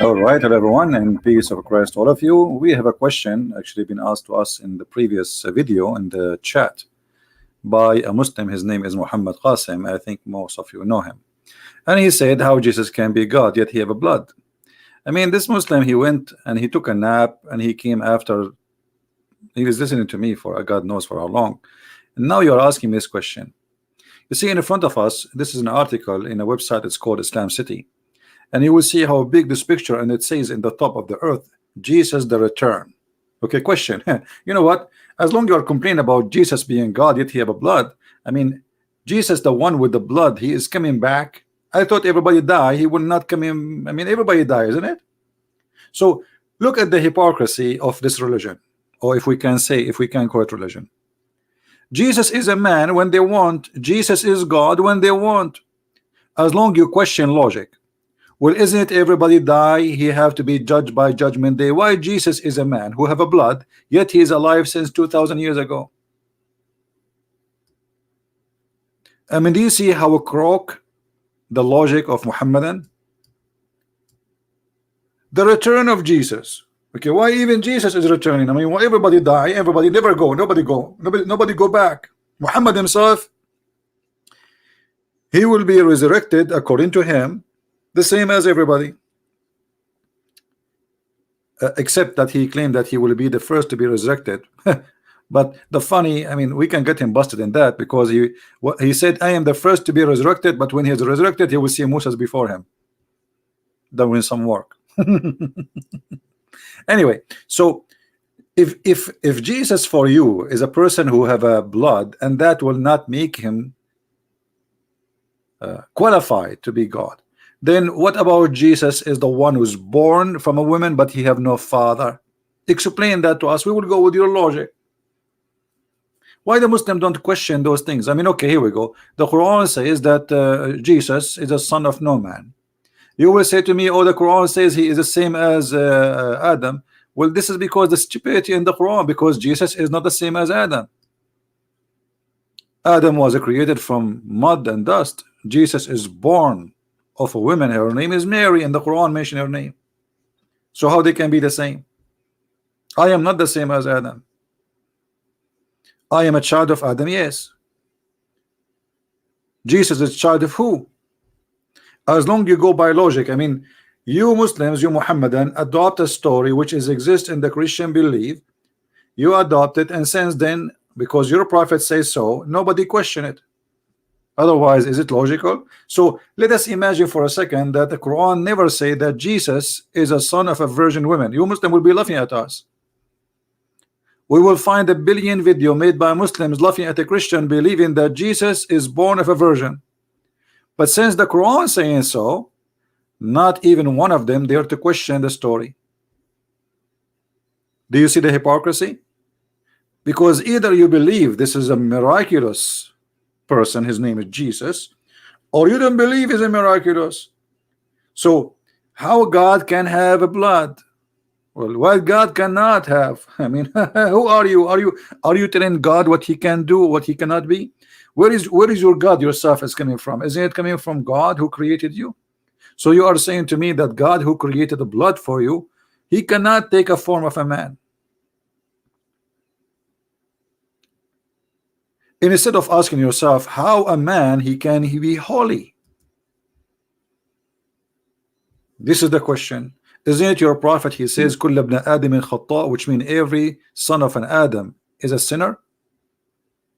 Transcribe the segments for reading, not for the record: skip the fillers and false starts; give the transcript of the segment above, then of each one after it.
All right, hello everyone, and peace of Christ, all of you. We have a question actually been asked to us in the previous video in the chat by a Muslim. His name is Muhammad Qasim. I think most of you know him. And he said how Jesus can be God, yet he have a blood. I mean, this Muslim, he went and he took a nap and he came after. He was listening to me for God knows for how long. And now you're asking me this question. You see in front of us, this is an article in a website. It's called Islam City. And you will see how big this picture, and it says in the top of the earth, Jesus the return. Okay, question. You know what? As long as you are complaining about Jesus being God, yet he have a blood. I mean, Jesus, the one with the blood, he is coming back. I thought everybody die. He will not come in. I mean, everybody die, isn't it? So look at the hypocrisy of this religion, or if we can say, if we can call it religion. Jesus is a man when they want. Jesus is God when they want. As long as you question logic. Well, isn't everybody die? He have to be judged by judgment day. Why Jesus is a man who have a blood, yet he is alive since 2,000 years ago? I mean, do you see how crook the logic of Mohammedan? The return of Jesus. Okay, why even Jesus is returning? I mean, why everybody die? Everybody never go. Nobody go back. Muhammad himself, he will be resurrected according to him, the same as everybody, except that he claimed that he will be the first to be resurrected. But the funny, I mean, we can get him busted in that, because he said, I am the first to be resurrected, but when he is resurrected, he will see Moses before him doing some work. Anyway, so if Jesus for you is a person who have a blood, and that will not make him qualified to be God, then what about Jesus is the one who's born from a woman but he have no father? Explain that to us. We will go with your logic. Why the Muslim don't question those things? I mean, okay, here we go. The Quran says that Jesus is a son of no man. You will say to me, oh, the Quran says he is the same as Adam. Well, this is because the stupidity in the Quran, because Jesus is not the same as Adam. Adam was created from mud and dust. Jesus is born of a woman. Her name is Mary, and the Quran mentioned her name. So how they can be the same? I am not the same as Adam. I am a child of Adam, yes. Jesus is a child of who? As long as you go by logic, I mean, you Muslims, you Muhammadan, adopt a story which exists in the Christian belief. You adopt it, and since then, because your prophet says so, nobody question it. Otherwise, is it logical? So let us imagine for a second that the Quran never say that Jesus is a son of a virgin woman. You Muslim will be laughing at us. We will find a billion video made by Muslims laughing at a Christian believing that Jesus is born of a virgin. But since the Quran saying so, not even one of them dare to question the story. Do you see the hypocrisy? Because either you believe this is a miraculous person, his name is Jesus, or you don't believe he's a miraculous. So how God can have a blood? Well, what God cannot have? I mean, who are you? Are you telling God what he can do, what he cannot be? Where is your God yourself is coming from? Isn't it coming from God who created you? So you are saying to me that God who created the blood for you, he cannot take a form of a man. And instead of asking yourself how a man he be holy, this is the question. Isn't it your prophet? He says, "Kull ibn Adam khata," which means every son of an Adam is a sinner.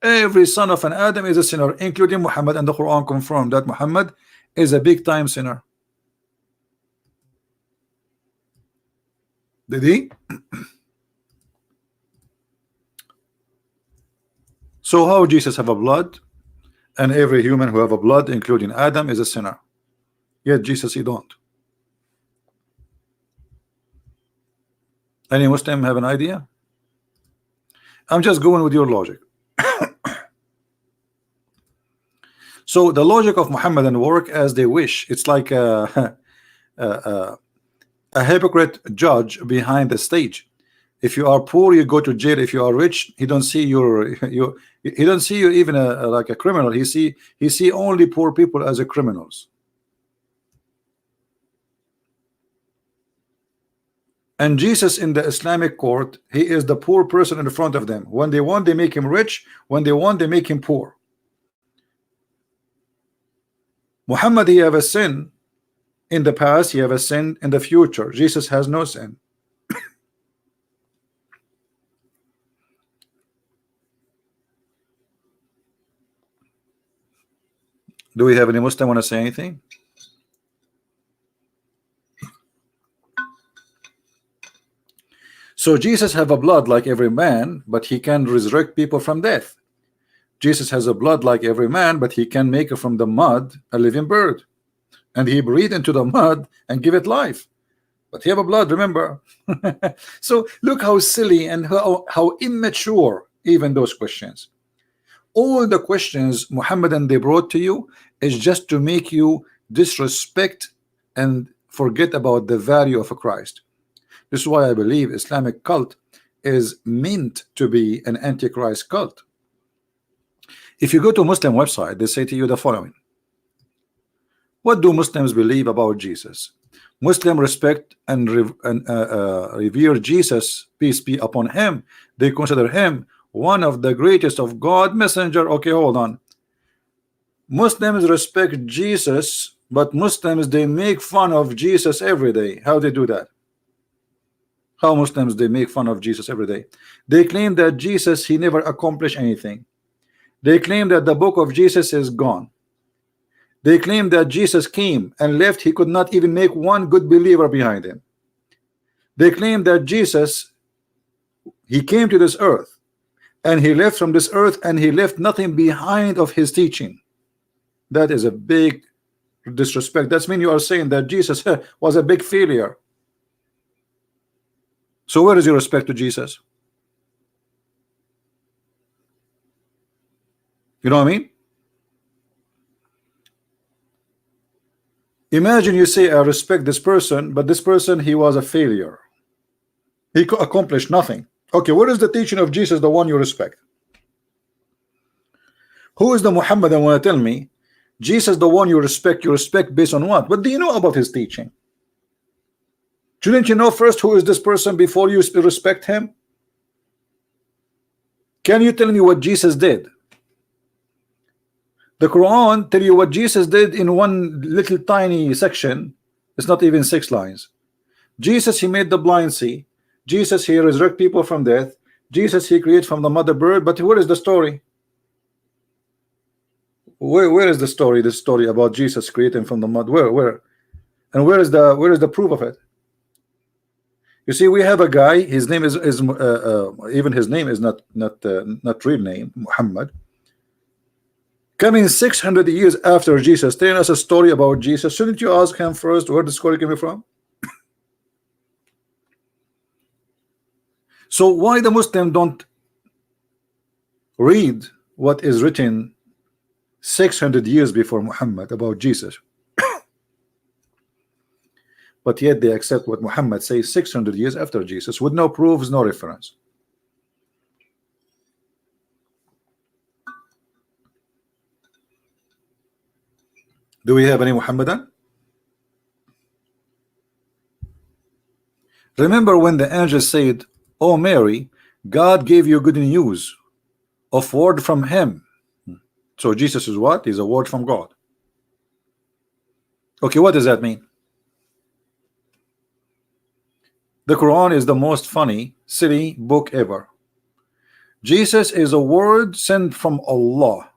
Every son of an Adam is a sinner, including Muhammad, and the Quran confirmed that Muhammad is a big time sinner. Did he? So how Jesus have a blood, and every human who have a blood, including Adam, is a sinner? Yet Jesus he don't. Any Muslim have an idea? I'm just going with your logic. So the logic of Muhammadan work as they wish. It's like a hypocrite judge behind the stage. If you are poor, you go to jail. If you are rich, he don't see he don't see you even like a criminal. He see only poor people as a criminals. And Jesus in the Islamic court, he is the poor person in front of them. When they want, they make him rich. When they want, they make him poor. Muhammad, he have a sin in the past, he have a sin in the future. Jesus has no sin. Do we have any Muslim want to say anything? So Jesus have a blood like every man, but he can resurrect people from death. Jesus has a blood like every man, but he can make from the mud a living bird, and he breathe into the mud and give it life. But he have a blood, remember? So look how silly and how immature even those questions. All the questions Mohammedan they brought to you is just to make you disrespect and forget about the value of a Christ. This is why I believe Islamic cult is meant to be an antichrist cult. If you go to a Muslim website, they say to you the following: what do Muslims believe about Jesus? Muslims respect and revere Jesus, peace be upon him. They consider him one of the greatest of God messenger. Okay, hold on. Muslims respect Jesus, but Muslims they make fun of Jesus every day. How they do that? How Muslims they make fun of Jesus every day? They claim that Jesus he never accomplished anything. They claim that the book of Jesus is gone. They claim that Jesus came and left. He could not even make one good believer behind him. They claim that Jesus he came to this earth and he left from this earth and he left nothing behind of his teaching. That is a big disrespect. That's mean you are saying that Jesus was a big failure. So where is your respect to Jesus? You know what I mean? Imagine you say I respect this person, but this person he was a failure. He accomplished nothing. Okay, what is the teaching of Jesus, the one you respect? Who is the Muhammadan want to tell me? Jesus, the one you respect based on what? What do you know about his teaching? Shouldn't you know first who is this person before you respect him? Can you tell me what Jesus did? The Quran tell you what Jesus did in one little tiny section. It's not even 6 lines. Jesus he made the blind see. Jesus he resurrect people from death. Jesus he create from the mother bird. But where is the story? Where is the story? The story about Jesus creating from the mud. Where? And where is the proof of it? You see, we have a guy. His name is even his name is not real name, Muhammad. Coming 600 years after Jesus, telling us a story about Jesus. Shouldn't you ask him first where the story came from? So why the Muslim don't read what is written 600 years before Muhammad about Jesus? But yet they accept what Muhammad says 600 years after Jesus with no proofs, no reference. Do we have any Muhammadan? Remember when the angel said, "Oh Mary, God gave you good news of word from him." So Jesus is what? He's a word from God. Okay, what does that mean? The Quran is the most funny, silly book ever. Jesus is a word sent from Allah.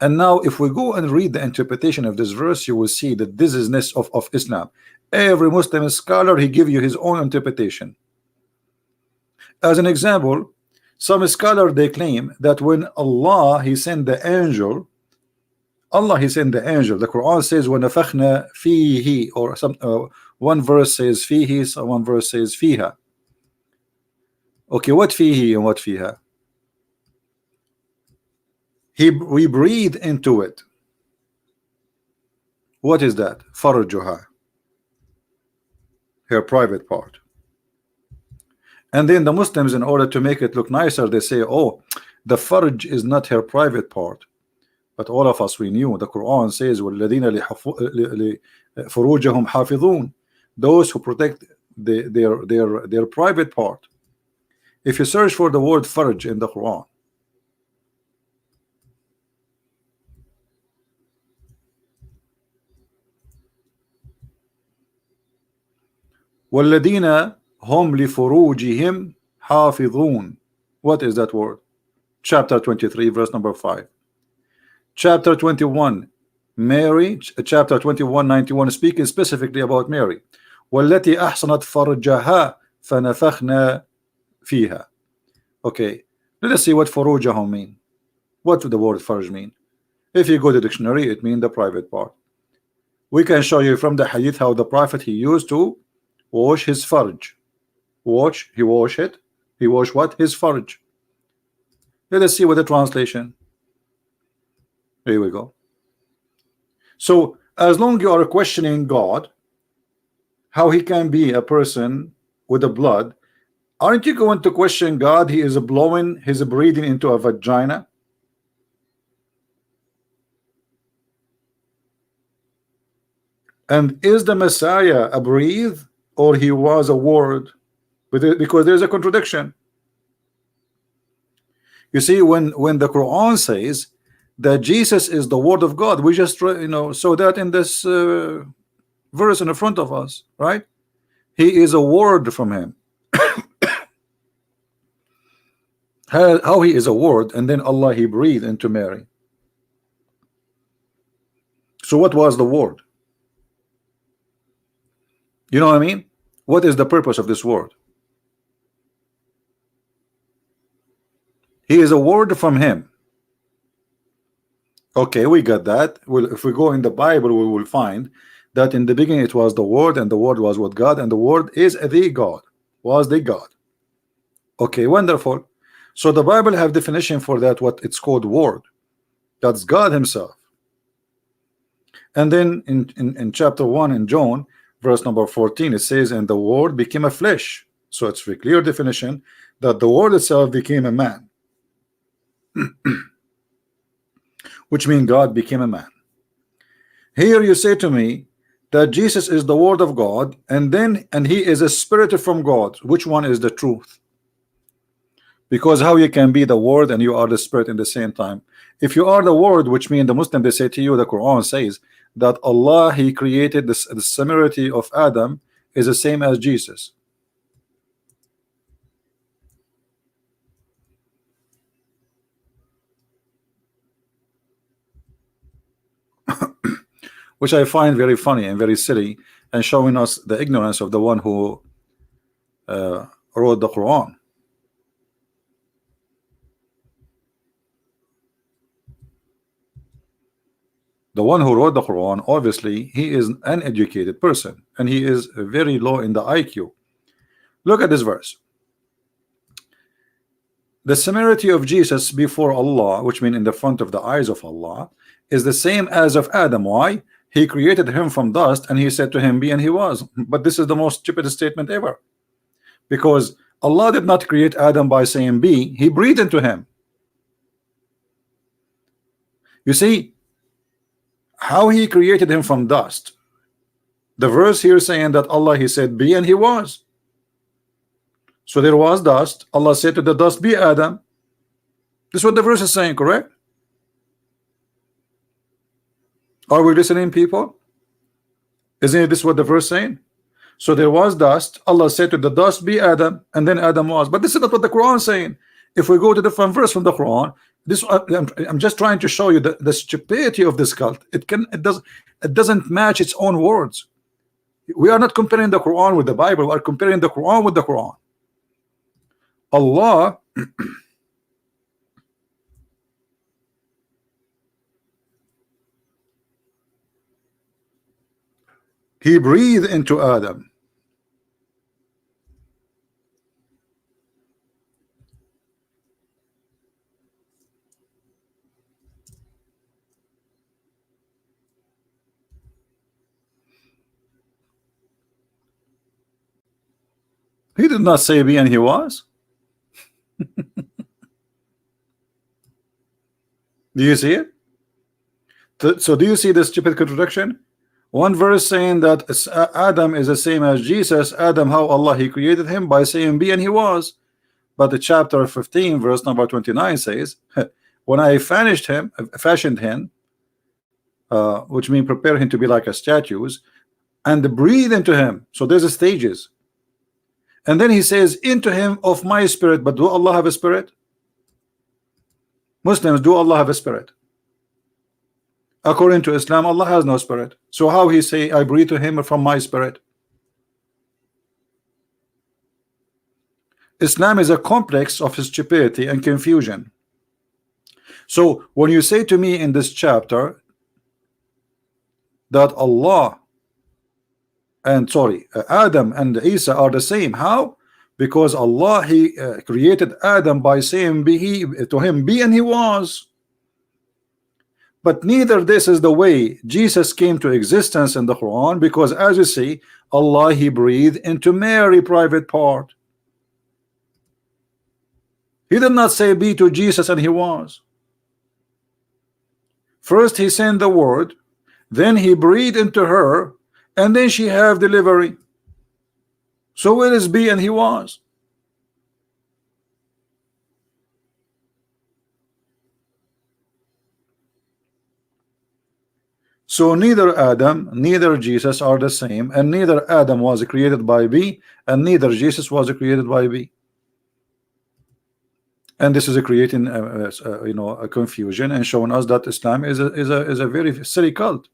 And now if we go and read the interpretation of this verse, you will see the dizziness of Islam. Every Muslim scholar, he give you his own interpretation. As an example, some scholar they claim that when Allah he sent the angel, the Quran says وَنَفَخْنَا فِيهِ, or some one verse says fihi, so one verse says fiha. Okay, what fihi and what fiha? We breathe into it. What is that? Farjuha, her private part. And then the Muslims, in order to make it look nicer, they say, oh, the farj is not her private part. But all of us, we knew the Quran says وَالَّذِينَ لِفُرُوجِهِمْ حَافِظُونَ, those who protect their private part. If you search for the word farj in the Quran, وَالَّذِينَ هُمْ لِفُرُوجِهِمْ حَافِظُونَ. What is that word? Chapter 23, verse number 5. Chapter 21, Mary, chapter 21:91, speaking specifically about Mary. وَالَّتِي أَحْصَنَتْ فَرْجَهَا فَنَفَخْنَا فِيهَا. Okay, let us see what فُرُوجَهُم mean. What does the word farj mean? If you go to the dictionary, it means the private part. We can show you from the hadith how the prophet he used to wash his farj. He wash it. He wash what? His farj. Let us see what the translation. Here we go. So as long you are questioning God, how he can be a person with the blood, aren't you going to question God? He is blowing his breathing into a vagina. And is the Messiah a breathe, or he was a word? Because there's a contradiction. You see, when the Quran says that Jesus is the word of God, we just saw that in this verse in the front of us, right? He is a word from him. How he is a word, and then Allah he breathed into Mary. So what was the word? You know what I mean? What is the purpose of this word? He is a word from him. Okay, we got that. Well, if we go in the Bible, we will find that in the beginning it was the word, and the word was with God, and the word is the God, was the God. Okay, wonderful. So the Bible have definition for that, what it's called word. That's God himself. And then in chapter 1 in John, verse number 14, it says, and the word became a flesh. So it's a clear definition that the word itself became a man. Which means God became a man. Here you say to me that Jesus is the word of God, and he is a spirit from God. Which one is the truth? Because how you can be the word and you are the spirit in the same time? If you are the word, which means the Muslim, they say to you, the Quran says that Allah he created the similarity of Adam is the same as Jesus. Which I find very funny and very silly, and showing us the ignorance of the one who wrote the Quran. The one who wrote the Quran, obviously he is an uneducated person, and he is very low in the IQ. Look at this verse. The similarity of Jesus before Allah, which means in the front of the eyes of Allah, is the same as of Adam. Why? He created him from dust, and he said to him, be, and he was. But this is the most stupid statement ever, because Allah did not create Adam by saying be. He breathed into him. You see how he created him from dust. The verse here saying that Allah he said be, and he was. So there was dust. Allah said to the dust, be Adam. This is what the verse is saying, correct? Are we listening, people? Isn't this what the verse saying? So there was dust. Allah said to the dust, be Adam, and then Adam was. But this is not what the Quran is saying. If we go to the different verse from the Quran, this I'm just trying to show you the stupidity of this cult. It doesn't match its own words. We are not comparing the Quran with the Bible. We are comparing the Quran with the Quran. Allah he breathed into Adam. He did not say be, and he was. Do you see it? So do you see this stupid contradiction? One verse saying that Adam is the same as Jesus. Adam, how Allah He created him by saying be, and he was. But the chapter 15 verse number 29 says, when I fashioned him, which means prepare him to be like a statues, and breathe into him. So there's a stages. And then he says into him of my spirit. But do Allah have a spirit? Muslims, do Allah have a spirit? According to Islam, Allah has no spirit. So how he say I breathe to him from my spirit? Islam is a complex of stupidity and confusion. So when you say to me in this chapter that Adam and Isa are the same, how? Because Allah He created Adam by saying be, to him be, and he was. But neither this is the way Jesus came to existence in the Quran, because as you see, Allah He breathed into Mary private part. He did not say be to Jesus and he was. First he sent the word, then he breathed into her, and then she have delivery. So where is be and he was? So neither Adam, neither Jesus are the same, and neither Adam was created by be, and neither Jesus was created by be. And this is creating a confusion and showing us that Islam is a very silly cult.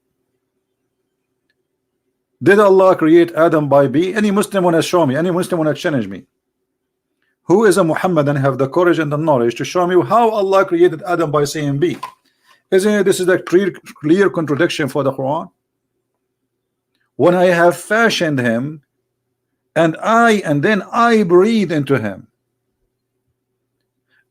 Did Allah create Adam by be? Any Muslim want to show me? Any Muslim want to challenge me? Who is a Muhammadan have the courage and the knowledge to show me how Allah created Adam by saying be? Isn't it this is a clear contradiction for the Quran? When I have fashioned him, and then I breathe into him.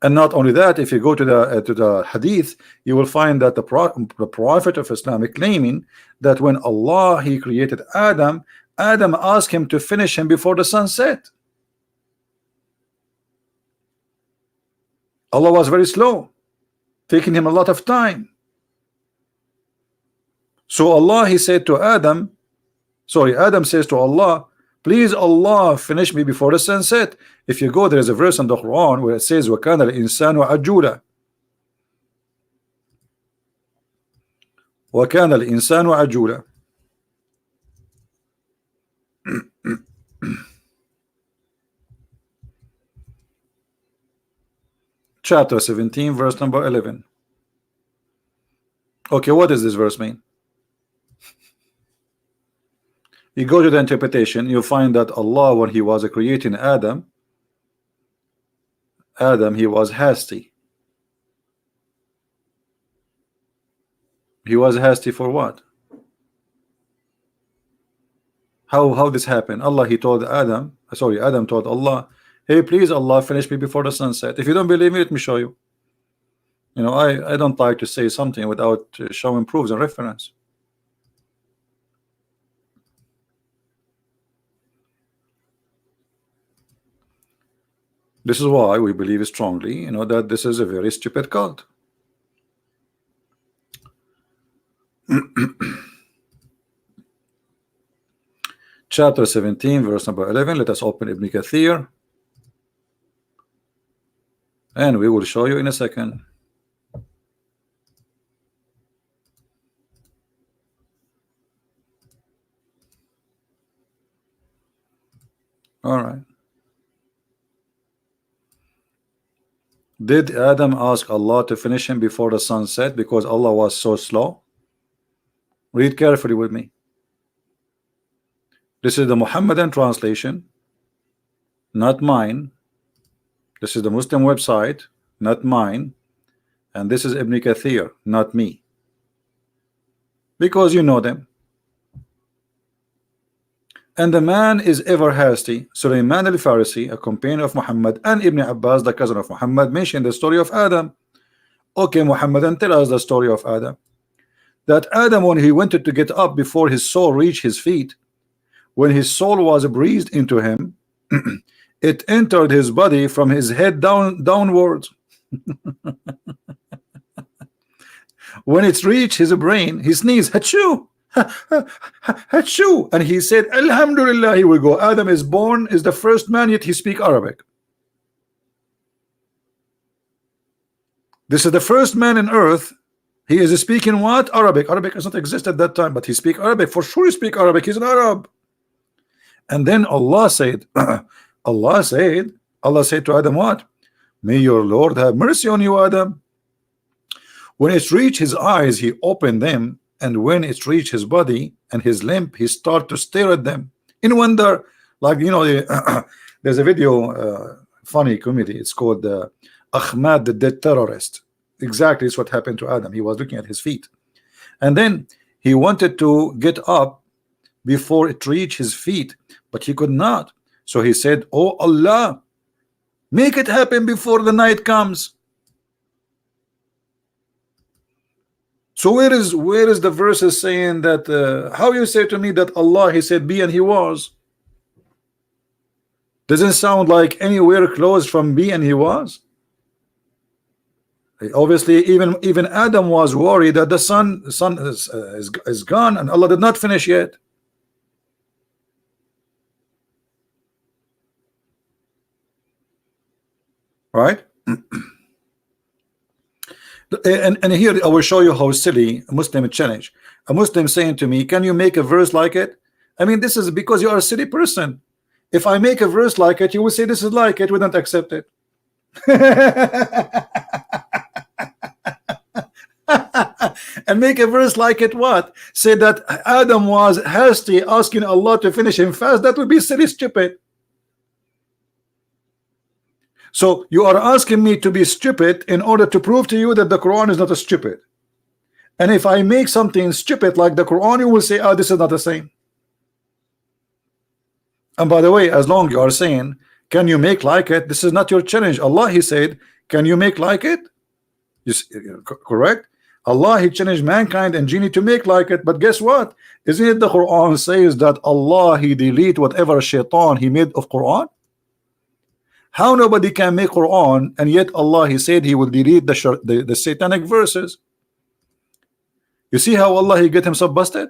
And not only that, if you go to the hadith, you will find that the prophet of Islam is claiming that when Allah He created Adam asked him to finish him before the sun set. Allah was very slow, taking him a lot of time. So Allah He said to Adam says to Allah, please Allah finish me before the sunset. If you go, there is a verse in the Quran where it says وَكَانَ الْإِنسَانُ عَجُولًا وَكَانَ الْإِنسَانُ عَجُولًا. Chapter 17 verse number 11. Okay, what does this verse mean? You go to the interpretation, you find that Allah, when He was creating Adam, He was hasty. He was hasty for what? How this happened? Adam told Allah, hey, please Allah, finish me before the sunset. If you don't believe me, let me show you. I don't like to say something without showing proofs and reference. This is why we believe strongly, that this is a very stupid cult. Chapter 17 verse number 11. Let us open Ibn Kathir, and we will show you in a second. All right. Did Adam ask Allah to finish him before the sunset because Allah was so slow? Read carefully with me. This is the Mohammedan translation, not mine. This is the Muslim website, not mine. And this is Ibn Kathir, not me. Because you know them. And the man is ever hasty. Sulaiman al-Farisi, a companion of Muhammad, and Ibn Abbas, the cousin of Muhammad, mentioned the story of Adam. Okay, Muhammadan, tell us the story of Adam. That Adam, when he wanted to get up before his soul reached his feet, when his soul was breathed into him, it entered his body from his head downwards. When it reached his brain, he sneezed, Hachoo! Hachu. And he said, Alhamdulillah, here we go. Adam is born, is the first man, yet he speak Arabic. This is the first man in earth. He is speaking what? Arabic. Arabic does not exist at that time, but he speak Arabic. For sure he speak Arabic. He's an Arab. And then Allah said, Allah said to Adam what? May your Lord have mercy on you, Adam. When it reached his eyes, he opened them, and when it reached his body and his limb, he started to stare at them in wonder. Like, you know, there's a video, funny comedy. It's called Ahmad the Dead Terrorist. Exactly, it's what happened to Adam. He was looking at his feet, and then he wanted to get up before it reached his feet, but he could not. So he said, oh Allah, make it happen before the night comes. So where is the verses saying that how you say to me that Allah, he said be and he was? Doesn't sound like anywhere close from be and he was. Obviously even Adam was worried that the sun is gone and Allah did not finish yet. Right? And here I will show you how silly a Muslim challenge. A Muslim saying to me, can you make a verse like it? I mean, this is because you are a silly person. If I make a verse like it, you will say this is like it, we don't accept it. And make a verse like it what? Say that Adam was hasty asking Allah to finish him fast. That would be silly, stupid. So you are asking me to be stupid in order to prove to you that the Quran is not a stupid. And if I make something stupid like the Quran, you will say, oh, this is not the same. And by the way, as long you are saying, can you make like it? This is not your challenge. Allah, he said, can you make like it? Correct? Allah, he challenged mankind and genie to make like it. But guess what? Isn't it the Quran says that Allah, he delete whatever shaitan he made of Quran? How nobody can make Quran, and yet Allah, he said he will delete the satanic verses. You see how Allah, he get himself busted?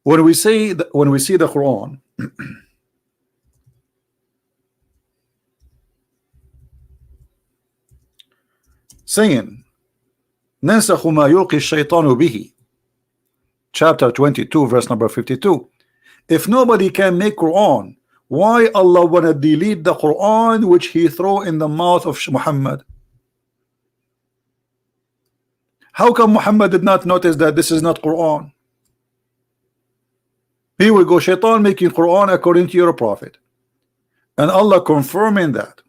When we see the Quran saying ننسخ ما يلقي الشيطان به, chapter 22 verse number 52, if nobody can make Quran, why Allah wanna delete the Quran which he throw in the mouth of Muhammad? How come Muhammad did not notice that this is not Quran? Here we go, shaitan making Quran according to your prophet, and Allah confirming that.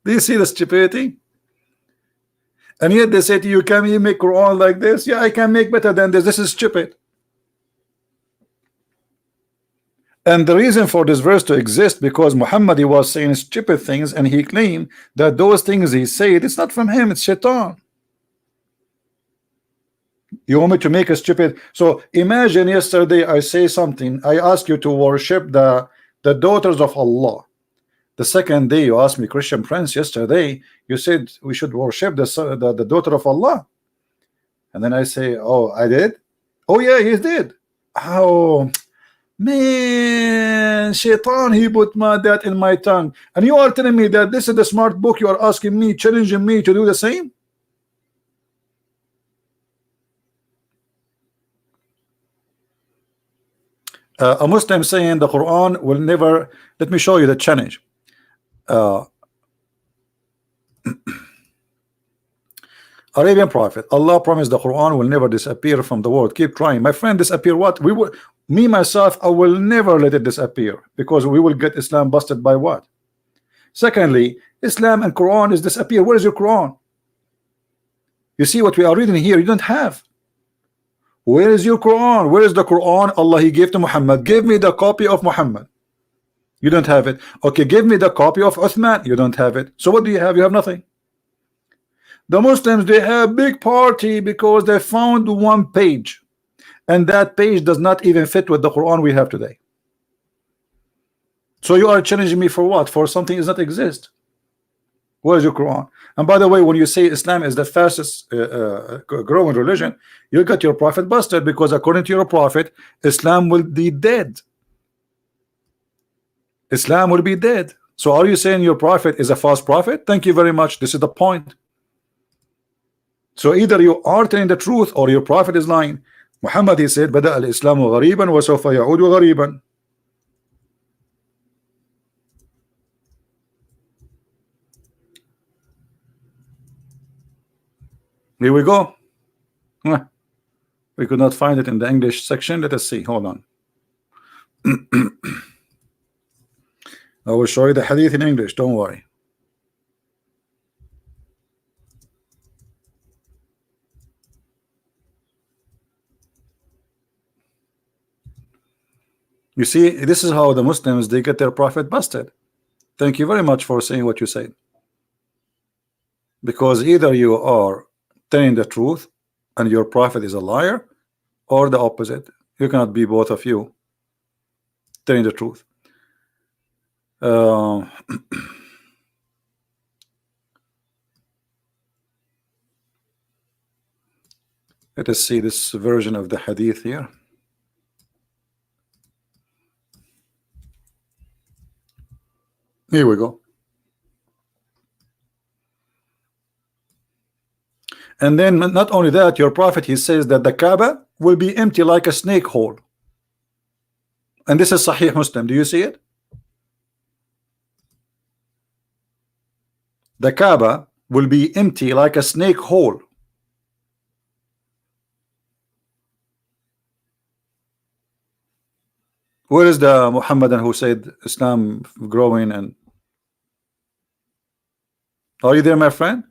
Do you see the stupidity? And yet they say to you, can you make Quran like this? Yeah, I can make better than this. This is stupid. And the reason for this verse to exist, because Muhammad, he was saying stupid things, and he claimed that those things he said, it's not from him, it's shaitan. You want me to make a stupid? So imagine yesterday I say something, I ask you to worship the daughters of Allah. The second day you asked me, Christian Prince, yesterday you said we should worship the daughter of Allah. And then I say, oh, I did? Oh yeah, he did. Oh man, shaitan, he put that in my tongue. And you are telling me that this is the smart book, you are asking me, challenging me to do the same? A Muslim saying the Quran will never, let me show you the challenge. Arabian prophet, Allah promised the Quran will never disappear from the world. Keep trying, my friend. Disappear what? We will, me myself, I will never let it disappear, because we will get Islam busted by what? Secondly, Islam and Quran is disappear. Where is your Quran? You see what we are reading here, you don't have. Where is your Quran? Where is the Quran Allah he gave to Muhammad? Give me the copy of Muhammad. You don't have it. Okay, give me the copy of Uthman. You don't have it. So what do you have? You have nothing. The Muslims, they have big party because they found one page, and that page does not even fit with the Quran we have today. So you are challenging me for what? For something does not exist. Where is your Quran? And by the way, when you say Islam is the fastest growing religion, you got your prophet busted, because according to your prophet, Islam will be dead. Islam will be dead. So are you saying your prophet is a false prophet? Thank you very much. This is the point. So either you are telling the truth or your prophet is lying. Muhammad, he said, بدأ الإسلام غريبا وسوف يعود غريبا. Here we go. We could not find it in the English section. Let us see. Hold on. I will show you the hadith in English. Don't worry. You see, this is how the Muslims, they get their prophet busted. Thank you very much for saying what you said. Because either you are telling the truth and your prophet is a liar, or the opposite. You cannot be both of you telling the truth. Let us see this version of the hadith here. Here we go. And then not only that, your prophet, he says that the Kaaba will be empty like a snake hole. And this is Sahih Muslim. Do you see it? The Kaaba will be empty like a snake hole. Where is the Mohammedan who said Islam growing? And are you there, my friend?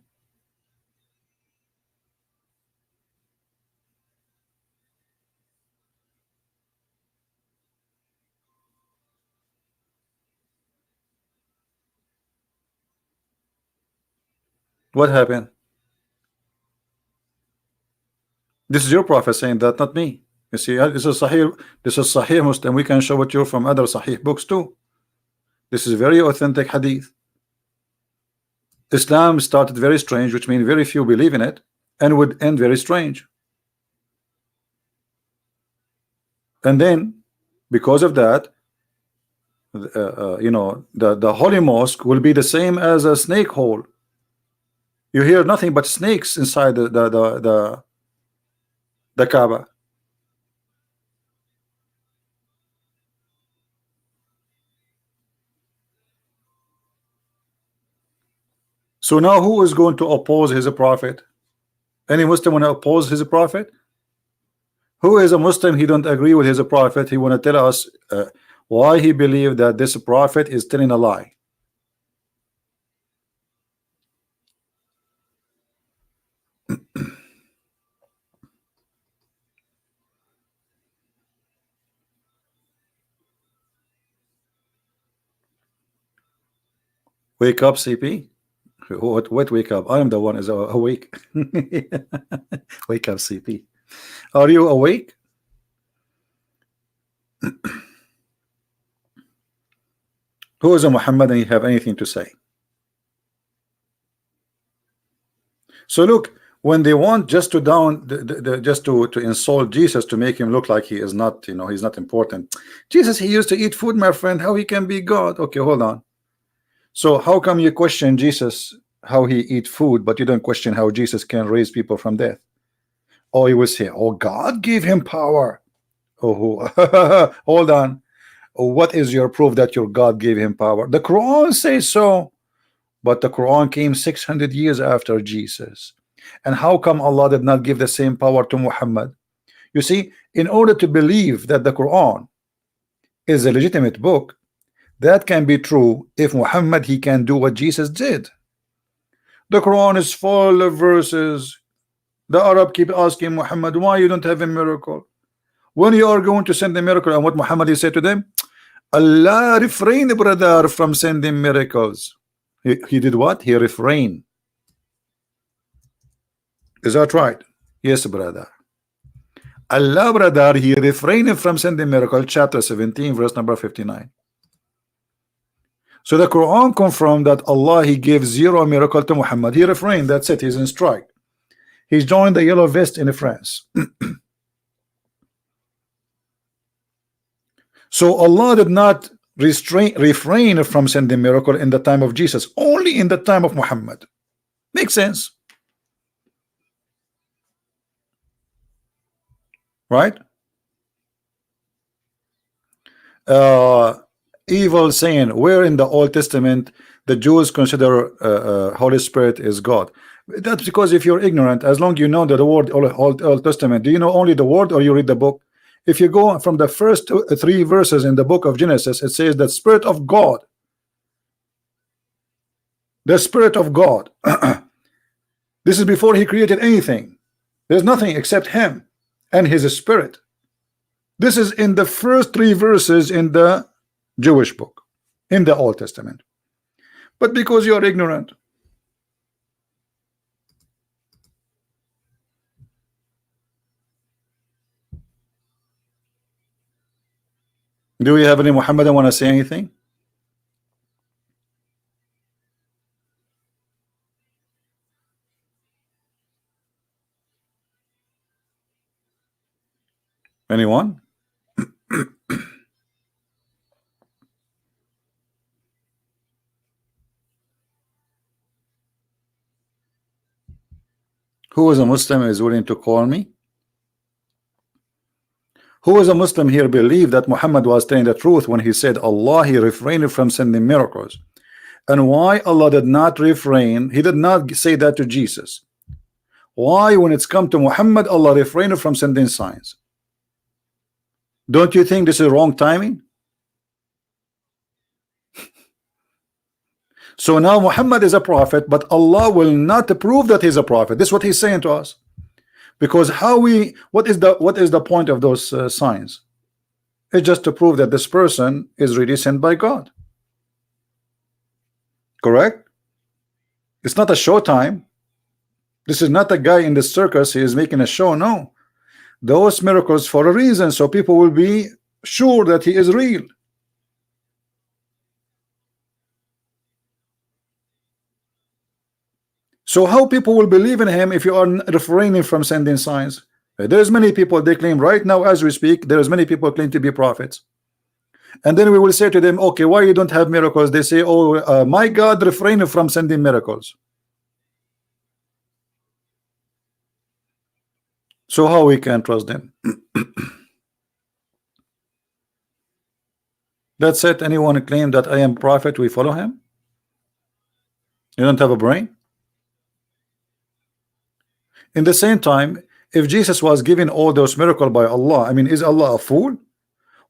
What happened? This is your prophet saying that, not me. You see, this is Sahih Muslim. We can show it you from other Sahih books too. This is very authentic hadith. Islam started very strange, which means very few believe in it, and would end very strange. And then, because of that, you know, the holy mosque will be the same as a snake hole. You hear nothing but snakes inside the Kaaba. So now who is going to oppose his prophet? Any Muslim want to oppose his prophet? Who is a Muslim, he don't agree with his prophet, he want to tell us why he believe that this prophet is telling a lie? Wake up, CP. What wake up? I am the one is awake. Wake up, CP. Are you awake? Who is a Muhammad? You have anything to say? So look, when they want just to down just to insult Jesus, to make him look like he is not, you know, he's not important. Jesus, he used to eat food, my friend. How he can be God? Okay, hold on. So how come you question Jesus how he eat food, but you don't question how Jesus can raise people from death? Oh, you will say, oh, God gave him power. Oh, hold on. What is your proof that your God gave him power? The Quran says so, but the Quran came 600 years after Jesus. And how come Allah did not give the same power to Muhammad? You see, in order to believe that the Quran is a legitimate book, that can be true if Muhammad, he can do what Jesus did. The Quran is full of verses. The Arab keep asking Muhammad, why you don't have a miracle? When you are going to send a miracle, and what Muhammad, he said to them, Allah refrained, brother, from sending miracles. He did what? He refrained. Is that right? Yes, brother. Allah, brother, he refrained from sending miracle. Chapter 17, verse number 59. So the Quran confirmed that Allah, He gave zero miracle to Muhammad. He refrained. That's it. He's in strike. He's joined the yellow vest in France. So Allah did not refrain from sending miracle in the time of Jesus, only in the time of Muhammad. Makes sense, right? Evil saying, where in the Old Testament the Jews consider Holy Spirit is God? That's because if you're ignorant, as long you know the word Old Testament, do you know only the word or you read the book? If you go from the first 3 verses in the book of Genesis, it says that Spirit of God, the Spirit of God. This is before He created anything. There's nothing except Him and His Spirit. This is in the first 3 verses in the Jewish book, in the Old Testament. But because you are ignorant, do we have any Muhammadan want to say anything? Anyone? Who is a Muslim is willing to call me? Who is a Muslim here believe that Muhammad was telling the truth when he said Allah, He refrained from sending miracles? And why Allah did not refrain? He did not say that to Jesus. Why when it's come to Muhammad, Allah refrained from sending signs? Don't you think this is wrong timing? So now Muhammad is a prophet, but Allah will not prove that he's a prophet. This is what He's saying to us. Because what is the point of those signs? It's just to prove that this person is really sent by God. Correct? It's not a show time. This is not a guy in the circus. He is making a show. No, those miracles for a reason, so people will be sure that he is real. So how people will believe in him if you are refraining from sending signs? There's many people, they claim right now as we speak, there's many people claim to be prophets. And then we will say to them, okay, why you don't have miracles? They say, oh, my God refrained from sending miracles. So how we can trust them? That's it. Anyone claim that I am prophet, we follow him? You don't have a brain? In the same time, if Jesus was given all those miracles by Allah, I mean, is Allah a fool?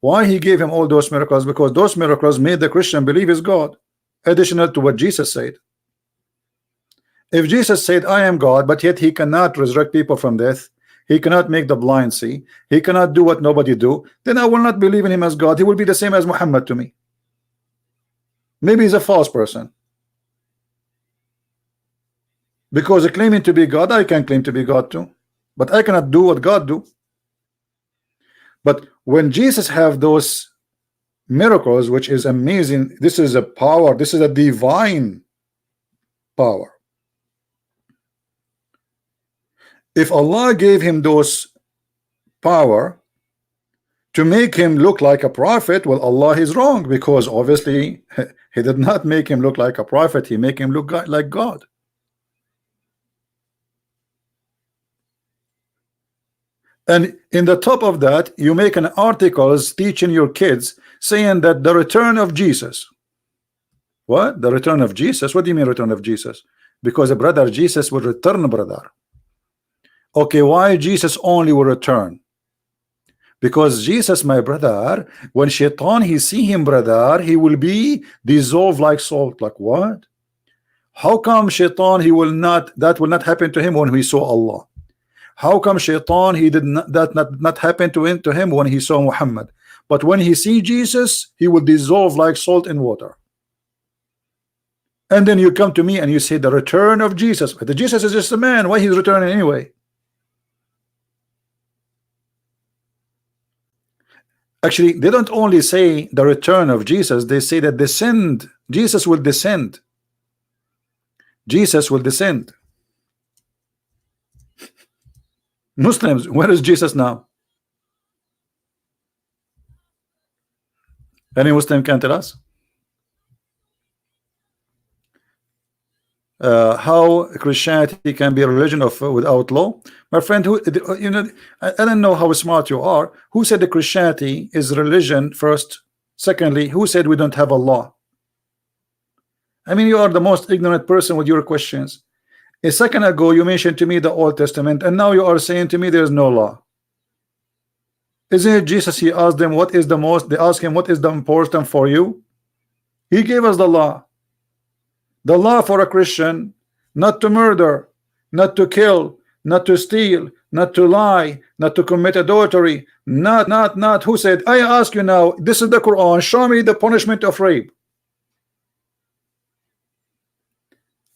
Why He gave him all those miracles? Because those miracles made the Christian believe is God, additional to what Jesus said. If Jesus said, I am God, but yet He cannot resurrect people from death, He cannot make the blind see, He cannot do what nobody do, then I will not believe in Him as God. He will be the same as Muhammad to me. Maybe he's a false person. Because claiming to be God, I can claim to be God too, but I cannot do what God do. But when Jesus have those miracles, which is amazing, this is a power, this is a divine power. If Allah gave him those power to make him look like a prophet, well, Allah is wrong, because obviously He did not make him look like a prophet. He make him look like God. And in the top of that, you make an articles teaching your kids saying that the return of Jesus. What? The return of Jesus? What do you mean return of Jesus? Because a brother, Jesus will return, brother. Okay, why Jesus only will return? Because Jesus, my brother, when Shaitan he see him, brother, he will be dissolved like salt. Like what? How come Shaitan he will not, that will not happen to him when he saw Allah? How come Shaitan he did not, that not happen to him when he saw Muhammad? But when he see Jesus, he will dissolve like salt in water. And then you come to me and you say the return of Jesus. But the Jesus is just a man. Why he's returning anyway? Actually, they don't only say the return of Jesus, they say that descend. Jesus will descend. Jesus will descend. Muslims, where is Jesus now? Any Muslim can tell us how Christianity can be a religion of without law. My friend, who you know, I don't know how smart you are. Who said that Christianity is religion first? Secondly, who said we don't have a law? I mean, you are the most ignorant person with your questions. A second ago, you mentioned to me the Old Testament, and now you are saying to me there's no law. Isn't it Jesus? He asked them, what is the most? They asked him, what is the important for you? He gave us the law. The law for a Christian: not to murder, not to kill, not to steal, not to lie, not to commit adultery, not. Who said? I ask you now, this is the Quran, show me the punishment of rape.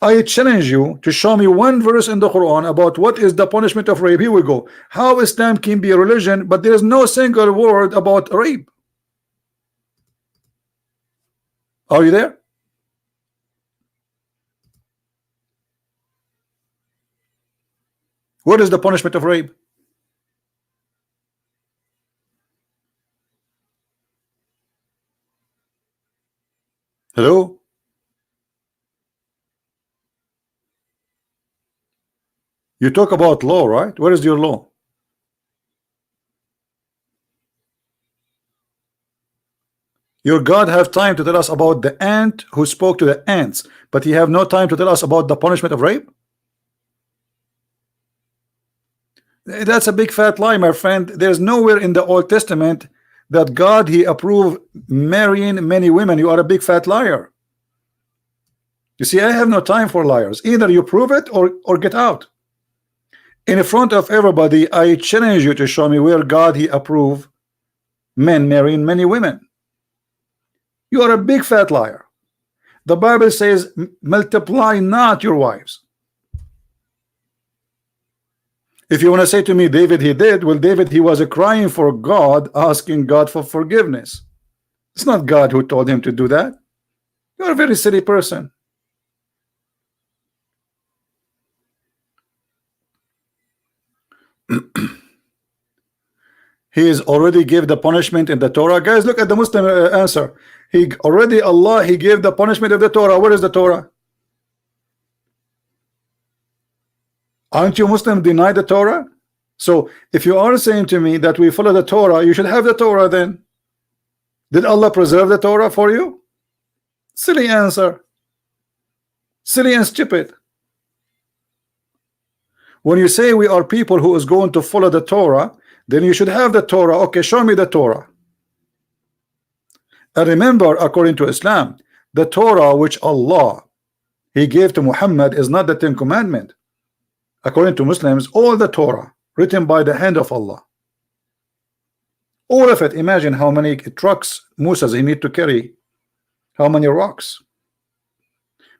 I challenge you to show me one verse in the Quran about what is the punishment of rape. Here we go. How Islam can be a religion, but there is no single word about rape. Are you there? What is the punishment of rape? Hello? You talk about law, right? Where is your law? Your God have time to tell us about the ant who spoke to the ants, but he have no time to tell us about the punishment of rape? That's a big fat lie, my friend. There's nowhere in the Old Testament that God he approved marrying many women. You are a big fat liar. You see, I have no time for liars. Either you prove it or get out. In front of everybody, I challenge you to show me where God he approved men marrying many women. You are a big fat liar. The Bible says, multiply not your wives. If you want to say to me, David he did, well, David he was crying for God, asking God for forgiveness. It's not God who told him to do that. You're a very silly person. He is already gave the punishment in the Torah. Guys, look at the Muslim answer. He already, Allah he gave the punishment of the Torah. Where is the Torah? Aren't you Muslim deny the Torah? So if you are saying to me that we follow the Torah, you should have the Torah then. Did Allah preserve the Torah for you? Silly answer. Silly and stupid. When you say we are people who is going to follow the Torah, then you should have the Torah. Okay, show me the Torah. And remember, according to Islam, the Torah which Allah he gave to Muhammad is not the Ten Commandments. According to Muslims, all the Torah written by the hand of Allah, all of it. Imagine how many trucks Moses he need to carry, how many rocks,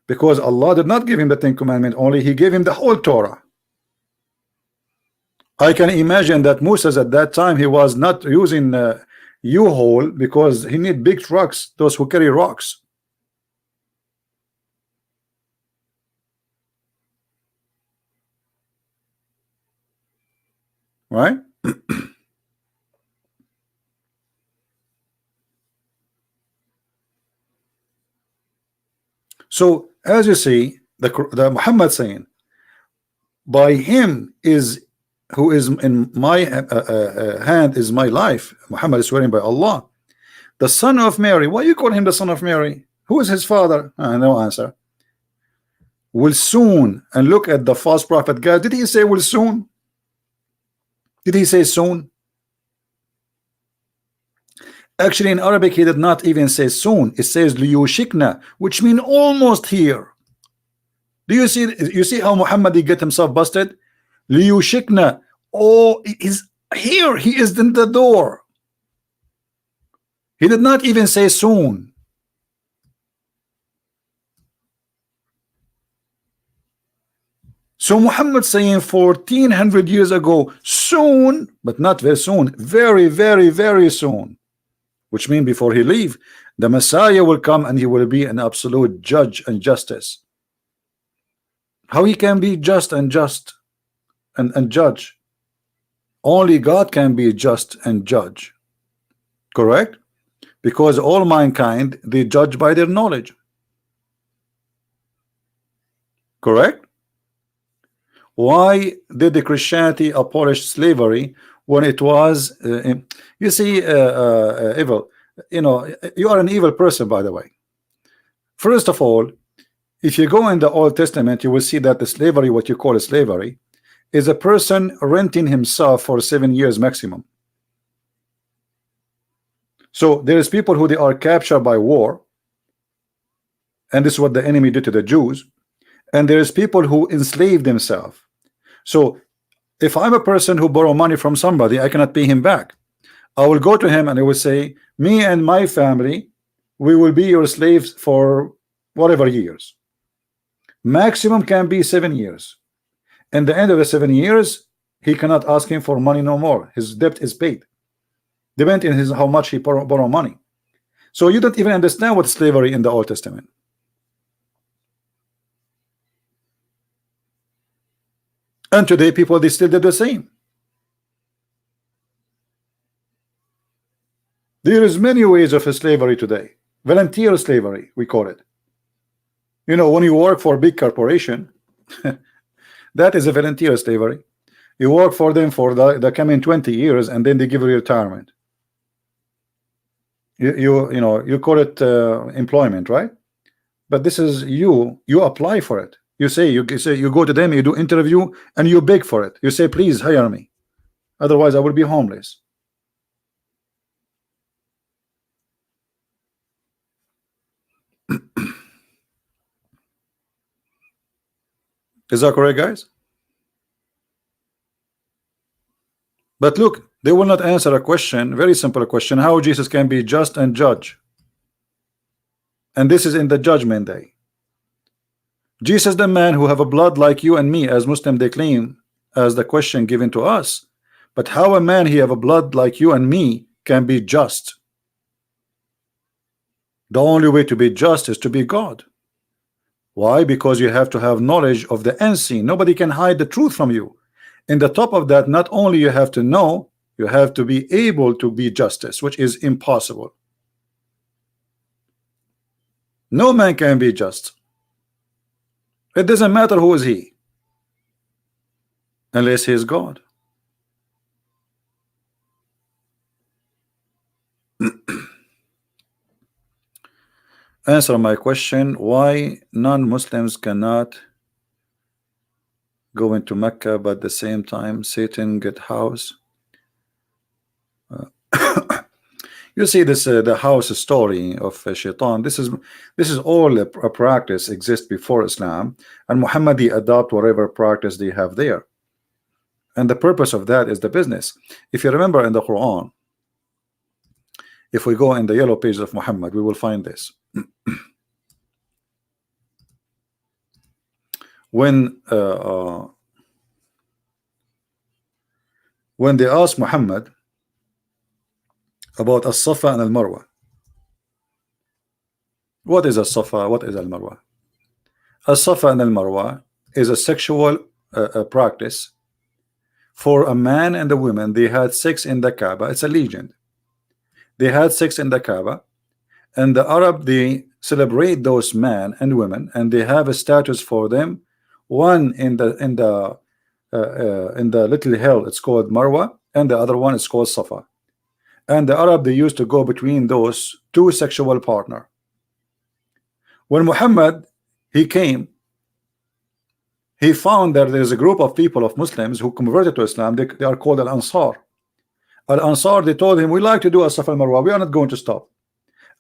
because Allah did not give him the Ten Commandments only, he gave him the whole Torah. I can imagine that Moses at that time he was not using U-Haul because he need big trucks, those who carry rocks. Right? So as you see, the Muhammad saying, by him is who is in my hand is my life. Muhammad is swearing by Allah. The son of Mary. Why you call him the son of Mary? Who is his father? No answer. Will soon. And look at the false prophet. God, did he say will soon? Did he say soon? Actually, in Arabic, he did not even say soon. It says liyushikna, which means almost here. Do you see? You see how Muhammad he get himself busted? Liyushikna. Oh, is here. He is in the door. He did not even say soon. So Muhammad saying 1400 years ago, soon, but not very soon, very, very, very soon. which means before he leave, the Messiah will come and he will be an absolute judge and justice. How he can be just and judge? Only God can be just and judge, correct? Because all mankind, they judge by their knowledge, correct? Why did the Christianity abolish slavery when it was you see, evil? You know, you are an evil person, by the way. First of all, if you go in the Old Testament, you will see that the slavery, what you call a slavery, is a person renting himself for 7 years maximum. So there is people who they are captured by war, and this is what the enemy did to the Jews, and there is people who enslave themselves. So if I'm a person who borrow money from somebody, I cannot pay him back. I will go to him and I will say, me and my family, we will be your slaves for whatever years. Maximum can be 7 years. And the end of the 7 years, he cannot ask him for money no more. His debt is paid. Depending on how much he borrow money. So you don't even understand what slavery in the Old Testament. And today people, they still did the same. There is many ways of slavery today. Volunteer slavery, we call it. You know, when you work for a big corporation, that is a volunteer slavery. You work for them for the coming 20 years, and then they give you retirement. You know, you call it employment, right? But this is you apply for it. You go to them, you do interview, and you beg for it. You say, please hire me, otherwise I will be homeless. Is that correct, guys? But look, they will not answer a question, very simple question, how Jesus can be just and judge. And this is in the judgment day. Jesus, the man who have a blood like you and me, as Muslim they claim, as the question given to us. But how a man he have a blood like you and me can be just? The only way to be just is to be God. Why? Because you have to have knowledge of the unseen. Nobody can hide the truth from you. In the top of that, not only you have to know, you have to be able to be justice, which is impossible. No man can be just. It doesn't matter who is he, unless he is God. Answer my question, why non-Muslims cannot go into Mecca, but at the same time Satan get house? You see this the house story of Shaitan. This is all a practice exists before Islam, and Muhammad adopt whatever practice they have there, and the purpose of that is the business. If you remember in the Quran, if we go in the yellow pages of Muhammad, we will find this. When they asked Muhammad about As-Safa and Al-Marwa, what is As-Safa, what is Al-Marwa? As-Safa and Al-Marwa is a sexual practice for a man and a woman. They had sex in the Kaaba. It's a legend. They had sex in the Kaaba, and the Arab, they celebrate those men and women, and they have a status for them. One in the little hill, it's called Marwa, and the other one is called Safa. And the Arab, they used to go between those two sexual partner. When Muhammad he came, he found that there is a group of people, of Muslims, who converted to Islam. They are called Al-Ansar. Al-Ansar, they told him, we like to do As-Safa and Marwa, we are not going to stop.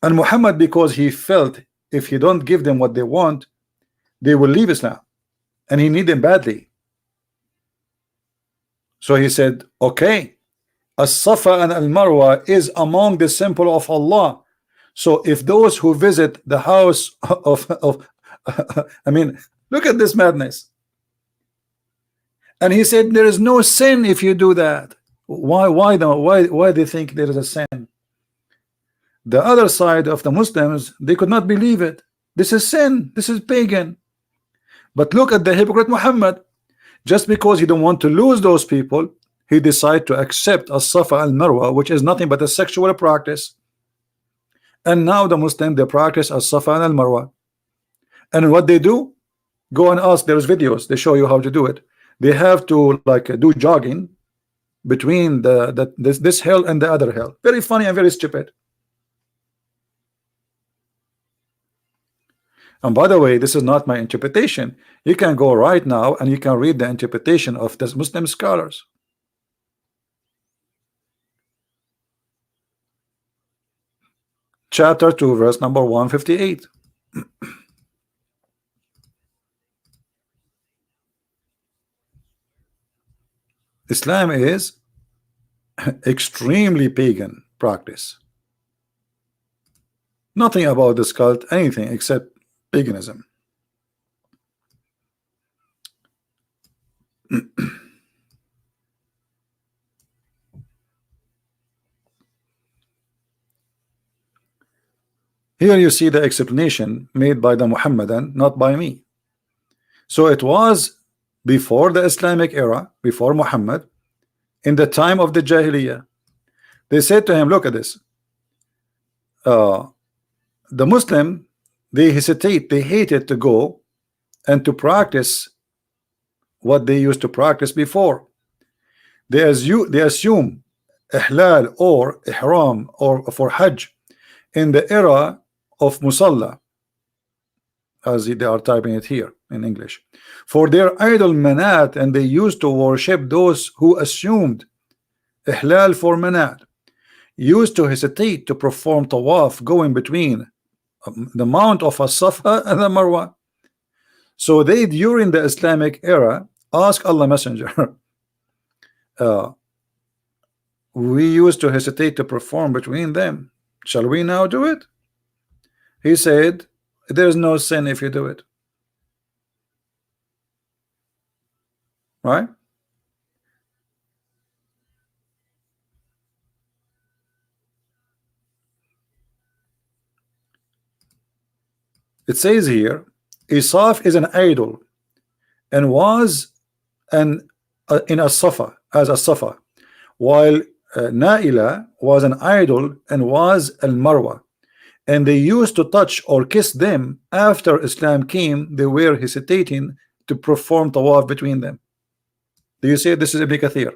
And Muhammad, because he felt if he don't give them what they want, they will leave Islam, and he need them badly. So he said, okay, As-Safa and Al-Marwa is among the symbol of Allah. So if those who visit the house of I mean, look at this madness. And he said, there is no sin if you do that. Why do they think there is a sin? The other side of the Muslims, they could not believe it. This is sin, this is pagan. But look at the hypocrite Muhammad. Just because he don't want to lose those people, he decided to accept as-Safa and Marwa, which is nothing but a sexual practice. And now the Muslim, they practice as-Safa and Marwa. And what they do, go and ask, there's videos, they show you how to do it. They have to like do jogging between this hill and the other hill. Very funny and very stupid. And by the way, this is not my interpretation. You can go right now and you can read the interpretation of the Muslim scholars. Chapter 2, verse number 158. Islam is extremely pagan practice. Nothing about this cult, anything except paganism. Here you see the explanation made by the Mohammedan, not by me. So it was before the Islamic era, before Muhammad, in the time of the Jahiliyyah. They said to him, look at this. The Muslim, they hesitate, they hated to go and to practice what they used to practice before. They assume ihlal or ihram or for Hajj in the era of Musalla, as they are typing it here in English, for their idol Manat, and they used to worship those who assumed ihlal for Manat, used to hesitate to perform tawaf going between the mount of as-Safa and the Marwa. So they, during the Islamic era, ask Allah Messenger, we used to hesitate to perform between them. Shall we now do it? He said, there's no sin if you do it. Right? It says here, Isaf is an idol and was in as-Safa, as as-Safa, while Naila was an idol and was al-Marwa, and they used to touch or kiss them. After Islam came, they were hesitating to perform tawaf between them. Do you say this is Ibn Kathir?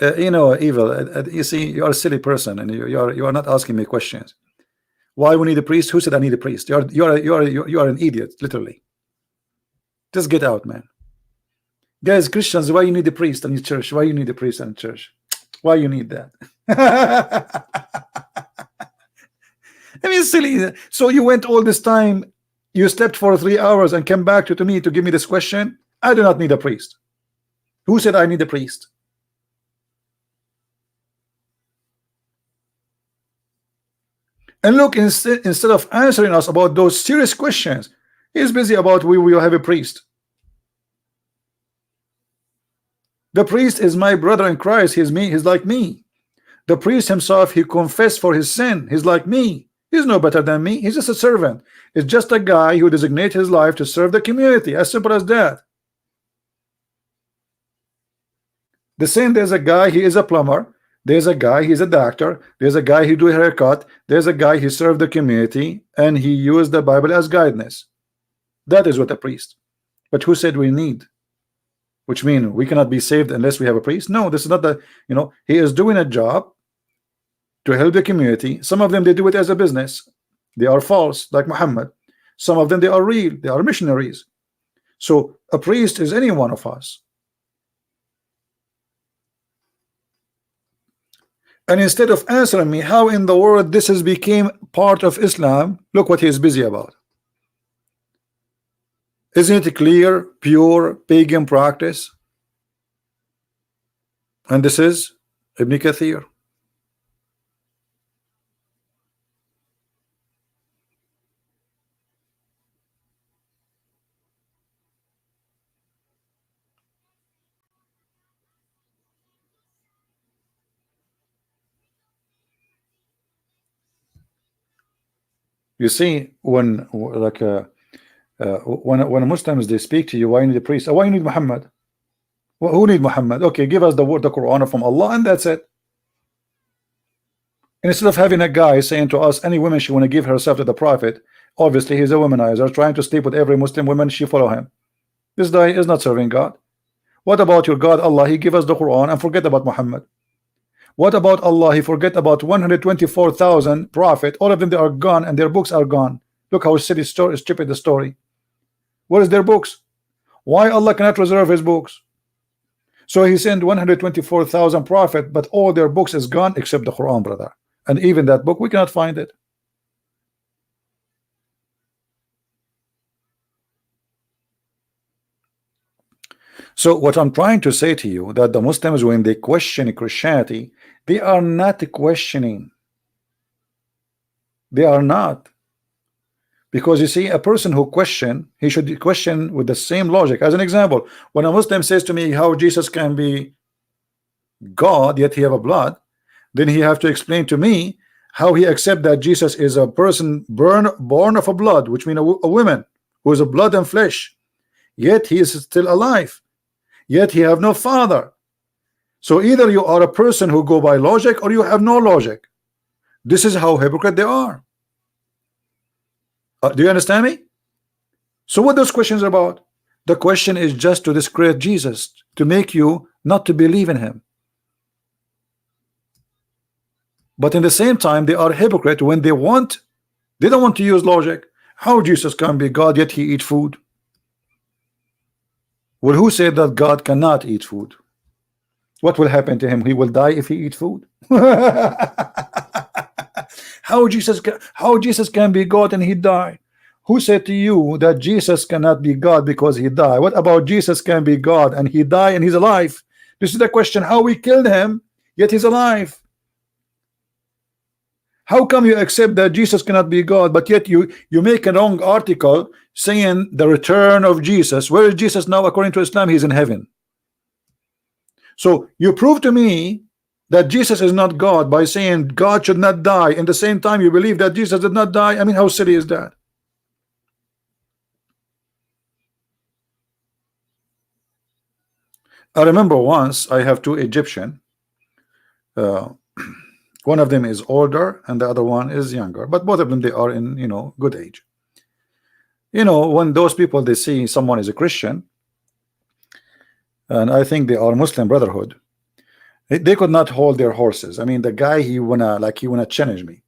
You know, evil. You see, you are a silly person, and you are not asking me questions. Why we need a priest? Who said I need a priest? You are an idiot, literally. Just get out, man. Guys, Christians, why you need a priest in your church? Why you need a priest in church? Why you need that? I mean, silly. So you went all this time, you slept for 3 hours and came back to me to give me this question. I do not need a priest. Who said I need a priest? And look, instead of answering us about those serious questions, he's busy about we will have a priest. The priest is my brother in Christ. He's me. He's like me. The priest himself, he confessed for his sin. He's like me. He's no better than me. He's just a servant. It's just a guy who designates his life to serve the community. As simple as that. The same, there's a guy, he is a plumber. There's a guy, he's a doctor. There's a guy who do a haircut. There's a guy, he served the community and he used the Bible as guidance. That is what a priest. But who said we need? Which means we cannot be saved unless we have a priest? No, this is not the, you know, he is doing a job to help the community. Some of them, they do it as a business. They are false, like Muhammad. Some of them, they are real. They are missionaries. So a priest is any one of us. And instead of answering me how in the world this has became part of Islam, look what he is busy about. Isn't it clear, pure pagan practice? And this is Ibn Kathir. You see, when like when Muslims they speak to you, why you need a priest? Why you need Muhammad? Who need Muhammad? Okay, give us the word, the Quran from Allah, and that's it. Instead of having a guy saying to us, any woman she want to give herself to the Prophet, obviously he's a womanizer, trying to sleep with every Muslim woman, she follow him. This guy is not serving God. What about your God Allah? He give us the Quran and forget about Muhammad. What about Allah? He forget about 124,000 prophet. All of them, they are gone and their books are gone. Look how stupid the story. What is their books? Why Allah cannot reserve his books? So he sent 124,000 prophet, but all their books is gone except the Quran, brother. And even that book, we cannot find it. So what I'm trying to say to you, that the Muslims, when they question Christianity, they are not questioning. They are not. Because you see, a person who question, he should question with the same logic. As an example, when a Muslim says to me how Jesus can be God, yet he have a blood, then he have to explain to me how he accept that Jesus is a person born of a blood, which means a woman who is a blood and flesh, yet he is still alive, yet he have no father. So either you are a person who go by logic or you have no logic. This is how hypocrite they are. Do you understand me? So what those questions are about? The question is just to discredit Jesus, to make you not to believe in him. But in the same time, they are hypocrite when they don't want to use logic. How Jesus can be God yet he eat food? Well, who said that God cannot eat food? What will happen to him? He will die if he eat food. How Jesus can be God and he die? Who said to you that Jesus cannot be God because he died? What about Jesus can be God and he died and he's alive? This is the question. How we killed him yet he's alive? How come you accept that Jesus cannot be God, but yet you make a wrong article saying the return of Jesus? Where is Jesus now? According to Islam, he's in heaven. So you prove to me that Jesus is not God by saying God should not die. In the same time, you believe that Jesus did not die. I mean, how silly is that? I remember once I have two Egyptian. One of them is older and the other one is younger, but both of them, they are in good age. When those people, they see someone is a Christian, and I think they are Muslim Brotherhood, they could not hold their horses. I mean, the guy, he wanna challenge me.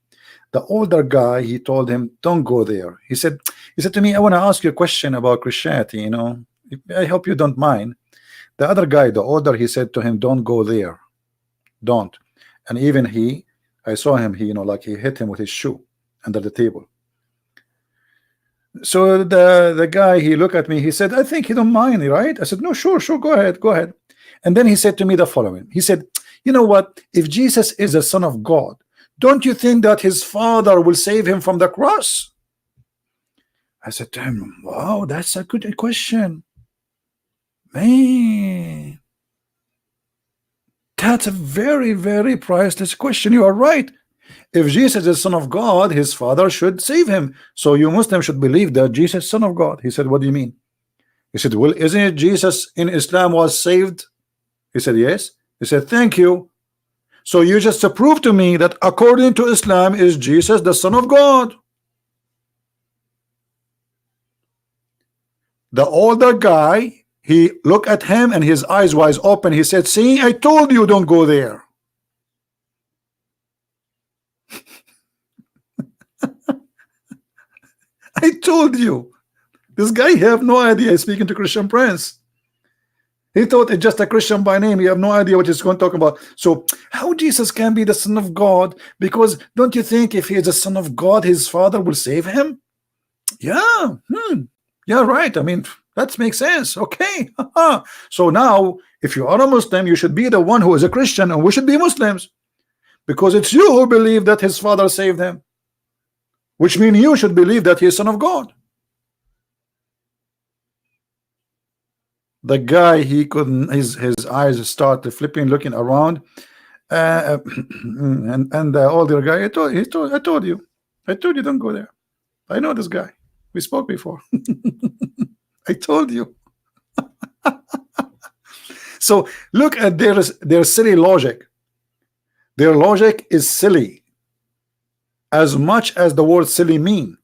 The older guy, he told him, don't go there. He said to me, I want to ask you a question about Christianity, I hope you don't mind. The other guy, the older, he said to him, don't go there, don't. And even I saw him, he hit him with his shoe under the table. So the guy, he looked at me, he said, I think he don't mind, right? I said, no, sure, go ahead. And then he said to me the following. He said, you know what? If Jesus is the Son of God, don't you think that his Father will save him from the cross? I said to him, wow, that's a good question. Man, that's a very, very priceless question. You are right. If Jesus is the Son of God, his Father should save him. So you Muslims should believe that Jesus is Son of God. He said, what do you mean? He said, well, isn't it Jesus in Islam was saved? He said, yes. He said, thank you. So you just prove to me that according to Islam is Jesus the Son of God. The older guy, he looked at him and his eyes wide open. He said, see, I told you don't go there. I told you. This guy, he have no idea he's speaking to Christian Prince. He thought it's just a Christian by name. You have no idea what he's going to talk about. So how Jesus can be the Son of God? Because don't you think if he is the Son of God, his Father will save him? Yeah. Yeah, right. I mean, that makes sense. Okay. So now, if you are a Muslim, you should be the one who is a Christian, and we should be Muslims. Because it's you who believe that his Father saved him. Which means you should believe that he is Son of God. The guy, he couldn't, his eyes started flipping, looking around, and the older guy, I told you, don't go there. I know this guy. We spoke before. I told you. So look at their silly logic. Their logic is silly as much as the word silly mean.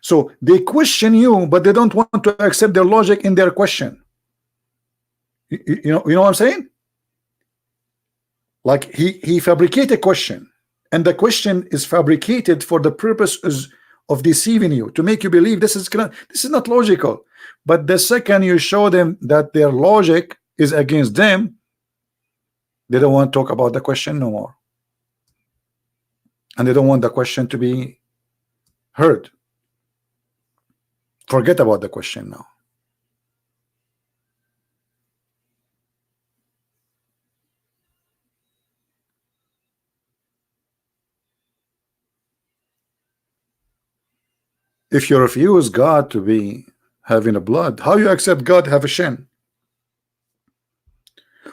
So they question you, but they don't want to accept their logic in their question. You know what I'm saying? Like he fabricated a question, and the question is fabricated for the purpose of deceiving you, to make you believe this is not logical. But the second you show them that their logic is against them, they don't want to talk about the question no more, and they don't want the question to be heard. Forget about the question now. If you refuse God to be having a blood, how you accept God have a shin?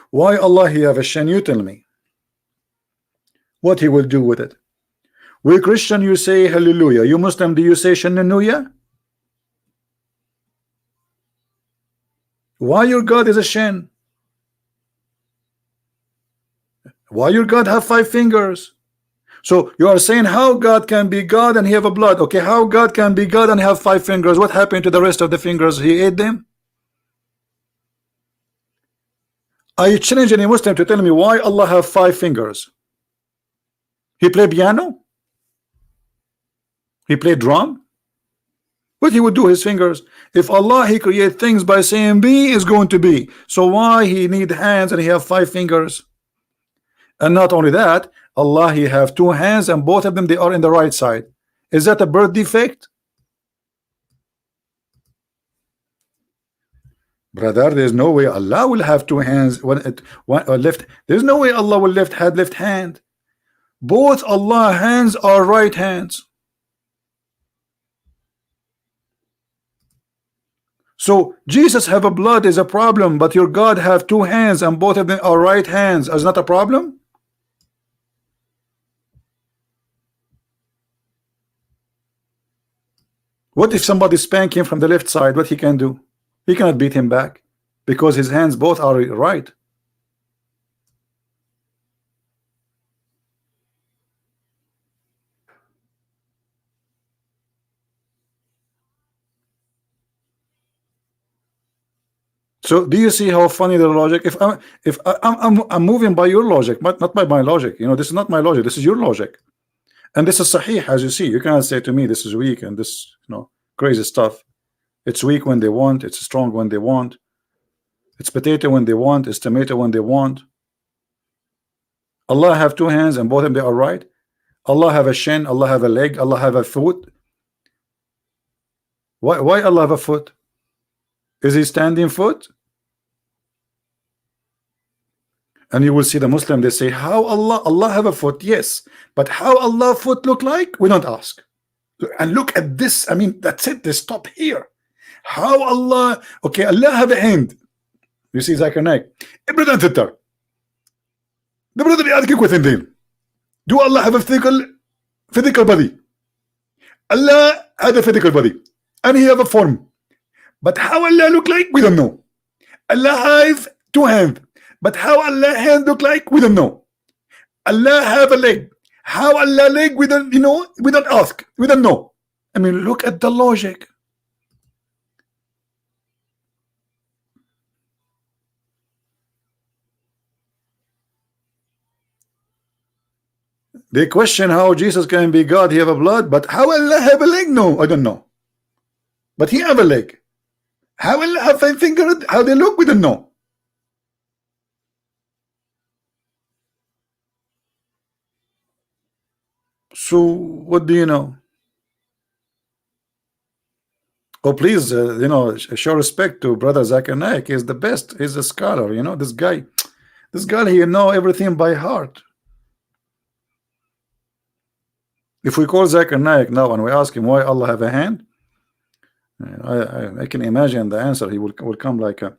Why Allah he have a shin? You tell me what he will do with it. We Christian, you say hallelujah. You Muslim, do you say shannuya? Why your God is a shin? Why your God have 5 fingers? So you are saying how God can be God and he have a blood. Okay, how God can be God and have 5 fingers? What happened to the rest of the fingers? He ate them? I challenge any Muslim to tell me why Allah have 5 fingers. He play piano? He play drum? What he would do his fingers? If Allah he create things by saying be is going to be, so why he need hands and he have 5 fingers? And not only that, Allah he have 2 hands and both of them they are in the right side. Is that a birth defect? Brother, there's no way Allah will have 2 hands, one left. There's no way Allah will left hand. Both Allah hands are right hands. So Jesus have a blood is a problem, but your God have 2 hands and both of them are right hands is not a problem? What if somebody spank him from the left side? What he can do? He cannot beat him back because his hands both are right. So do you see how funny the logic? If I'm moving by your logic, but not by my logic. You know, this is not my logic. This is your logic, and this is sahih. As you see, you cannot say to me this is weak and this crazy stuff. It's weak when they want. It's strong when they want. It's potato when they want. It's tomato when they want. Allah have 2 hands and both of them they are right. Allah have a shin. Allah have a leg. Allah have a foot. Why Allah have a foot? Is he standing foot? And you will see the Muslim, they say, how Allah have a foot? Yes, but how Allah foot look like? We don't ask. And look at this. I mean, that's it. They stop here. How Allah? Okay, Allah have a hand. You see, Zakir Naik. Brother Twitter. The brother يأذكك within them. Do Allah have a physical body? Allah had a physical body, and He have a form. But how Allah look like? We don't know. Allah have 2 hands. But how Allah hand look like? We don't know. Allah have a leg. How Allah leg? We don't, we don't ask. We don't know. I mean, look at the logic. They question how Jesus can be God. He have a blood, but how Allah have a leg? No, I don't know. But He have a leg. How Allah have 5 fingers? How they look? We don't know. So what do you know? Oh, please, show respect to brother Zakir Naik. He's the best. He's a scholar. This guy, he know everything by heart. If we call Zakir Naik now and we ask him why Allah have a hand, I can imagine the answer. He will come like a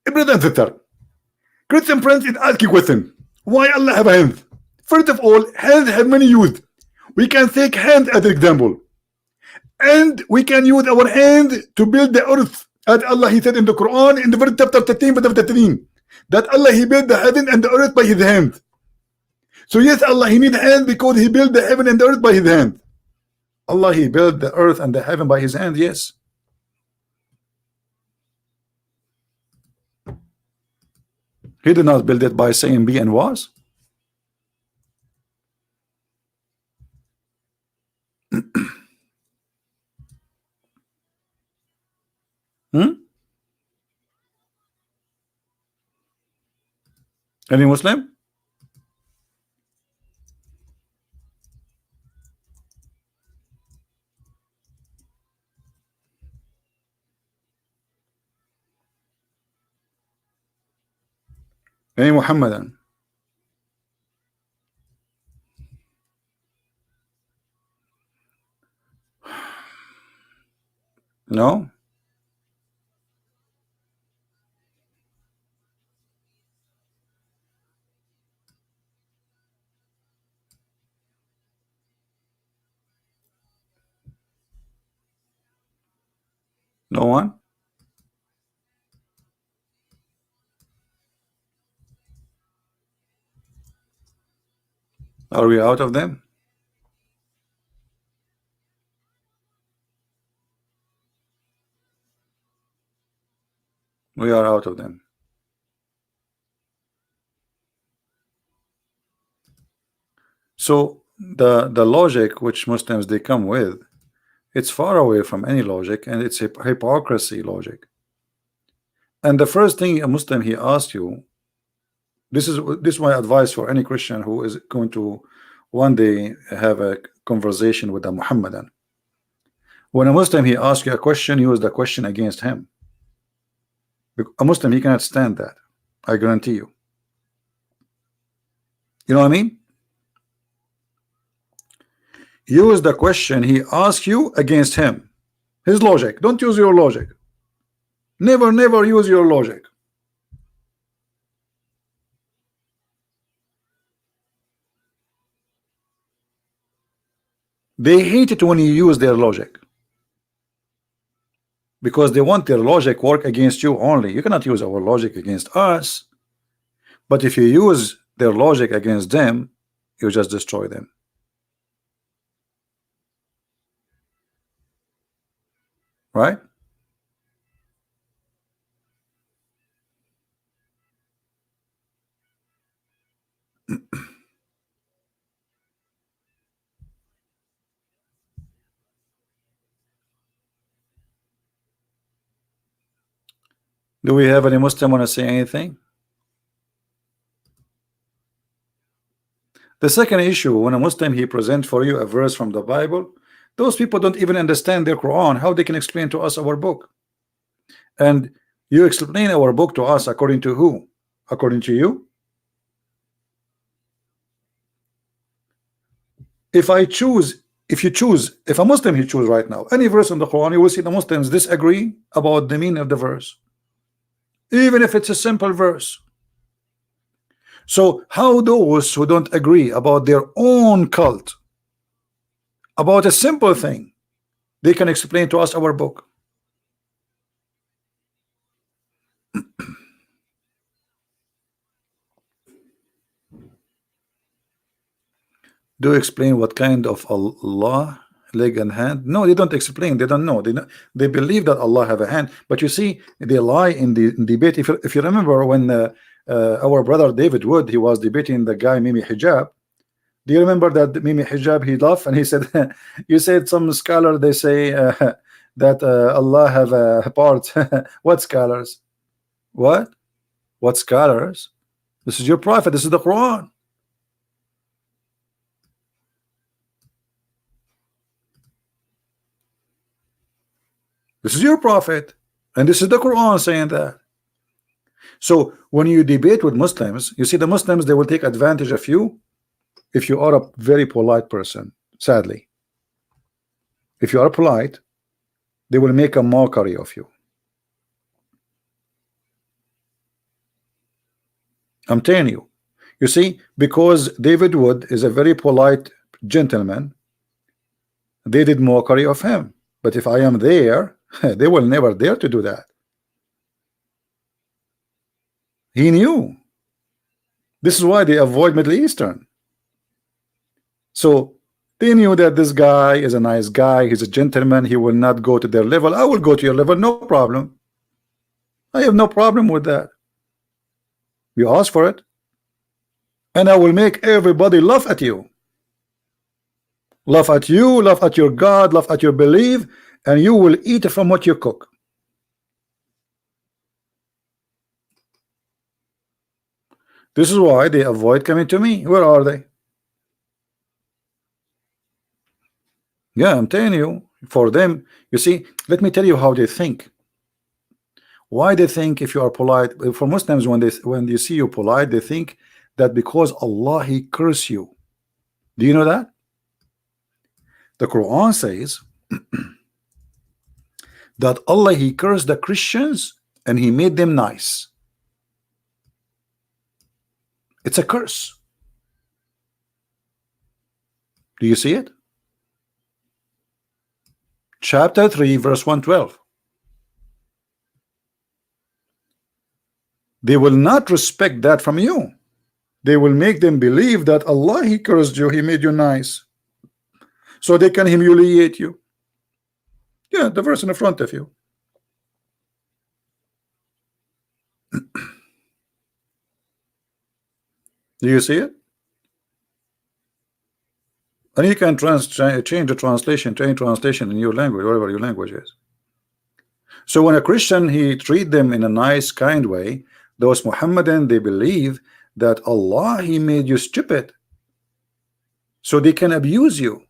brother. Christian friends, it ask you question. Why Allah have a hand? First of all, hands have many used. We can take hand as an example, and we can use our hand to build the earth. As Allah, He said in the Quran, in the verse chapter 13, verse 13, that Allah, He built the heaven and the earth by His hand. So yes, Allah, He need hand because He built the heaven and the earth by His hand. Allah, He built the earth and the heaven by His hand, yes. He did not build it by saying be and was. Any Muslim? Any Mohammedan? No? No one? Are we out of them? We are out of them. So the logic which Muslims they come with, it's far away from any logic, and it's a hypocrisy logic. And the first thing a Muslim he asks you, this is my advice for any Christian who is going to one day have a conversation with a Mohammedan. When a Muslim he asks you a question, use the question against him. A Muslim he cannot stand that, I guarantee you. You know what I mean? Use the question he asks you against him, his logic. Don't use your logic. Never use your logic. They hate it when you use their logic, because they want their logic work against you only. You cannot use our logic against us, but if you use their logic against them, you just destroy them. Right? Do we have any Muslim want to say anything? The second issue, when a Muslim he presents for you a verse from the Bible, those people don't even understand their Quran. How they can explain to us our book? And you explain our book to us according to who? According to you? If a Muslim he choose right now any verse in the Quran, you will see the Muslims disagree about the meaning of the verse, even if it's a simple verse. So how those who don't agree about their own cult, about a simple thing, they can explain to us our book? Do explain what kind of Allah leg and hand? No, they don't explain. They don't know. They believe that Allah have a hand, but you see, they lie in the debate. If you remember when our brother David Wood, he was debating the guy Mimi Hijab. Do you remember that Mimi Hijab, he laughed and he said, you said some scholar they say that Allah have a part. What scholars? What scholars? This is your prophet. This is the Quran. This is your prophet, and this is the Quran saying that. So when you debate with Muslims, you see the Muslims, they will take advantage of you if you are a very polite person. Sadly, if you are polite, they will make a mockery of you. I'm telling you. You see, because David Wood is a very polite gentleman, They did mockery of him. But if I am there, they will never dare to do that. He knew. This is why they avoid Middle Eastern. So they knew that this guy is a nice guy, he's a gentleman, he will not go to their level. I will go to your level, no problem. I have no problem with that. You ask for it, and I will make everybody laugh at you. Laugh at you, laugh at your God, laugh at your belief, and you will eat from what you cook. This is why they avoid coming to me. Where are they? Yeah, I'm telling you, for them, you see, let me tell you how they think. Why they think if you are polite, for Muslims, when you see you polite, they think that because Allah He curse you. Do you know that? The Quran says that Allah He cursed the Christians and He made them nice. It's a curse. Do you see it? Chapter 3 verse 112. They will not respect that from you. They will make them believe that Allah He cursed you, He made you nice, so they can humiliate you. Yeah, the verse in the front of you. Do you see it? And you can change the translation, change translation in your language, whatever your language is. So when a Christian, he treat them in a nice, kind way, those Mohammedan, they believe that Allah He made you stupid, so they can abuse you.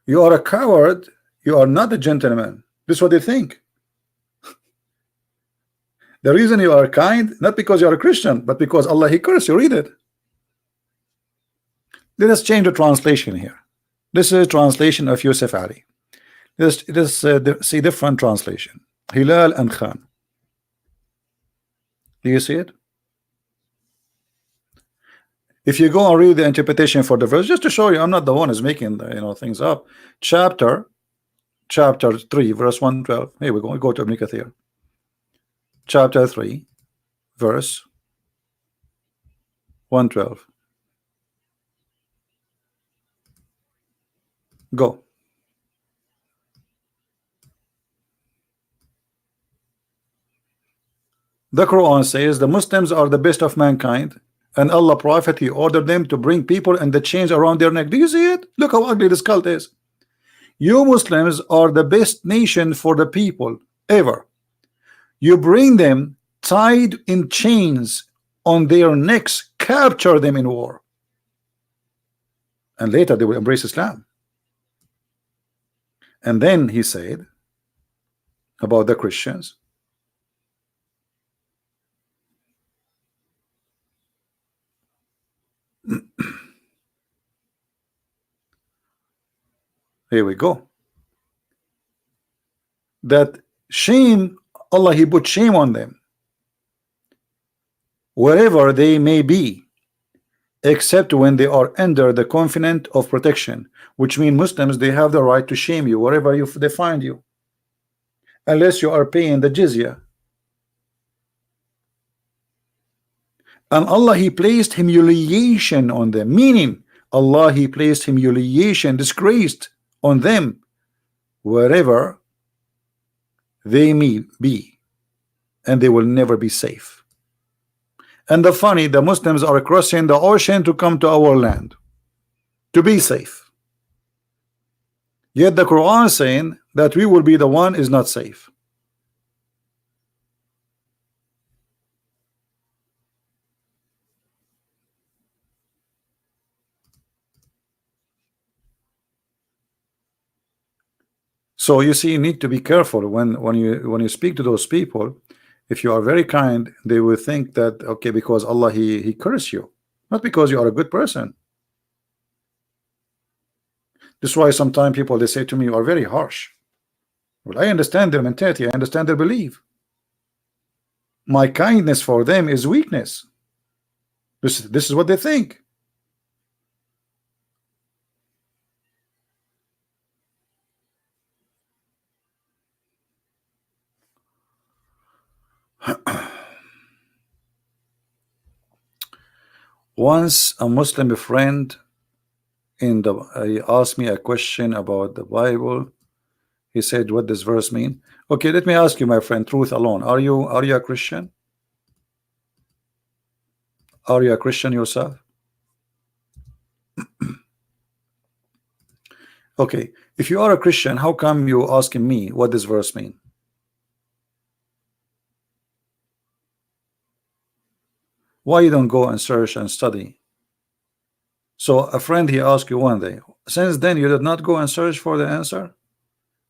You are a coward, you are not a gentleman. This is what they think. The reason you are kind, not because you are a Christian, but because Allah He cursed you. Read it. Let us change the translation here. This is a translation of Yusuf Ali. Let's see different translation. Hilal and Khan. Do you see it? If you go and read the interpretation for the verse, just to show you, I'm not the one who's making the, things up. Chapter 3, verse 112. Here we go. We go to Ibn Kathir. Chapter 3, verse 112. Go. The Quran says the Muslims are the best of mankind, and Allah Prophet He ordered them to bring people and the chains around their neck. Do you see it? Look how ugly this cult is. You Muslims are the best nation for the people ever. You bring them tied in chains on their necks, capture them in war, and later they will embrace Islam. And then he said about the Christians, here we go, that shame, Allah He put shame on them wherever they may be, except when they are under the covenant of protection, which means Muslims, they have the right to shame you wherever they find you, unless you are paying the jizya. And Allah He placed humiliation on them, meaning Allah He placed humiliation, disgraced on them wherever they may be, and they will never be safe. And the funny, the Muslims are crossing the ocean to come to our land to be safe, yet the Quran saying that we will be the one is not safe. So you see, you need to be careful when you speak to those people. If you are very kind, they will think that okay, because Allah He cursed you, not because you are a good person. This is why sometimes people, they say to me, you are very harsh. Well, I understand their mentality, I understand their belief. My kindness for them is weakness. This is what they think. Once a Muslim friend he asked me a question about the Bible. He said, what does verse mean? Okay, let me ask you, my friend, truth alone. Are you a Christian? Are you a Christian yourself? Okay, if you are a Christian, how come you asking me what this verse mean? Why you don't go and search and study? So a friend, he asked you one day. Since then, you did not go and search for the answer?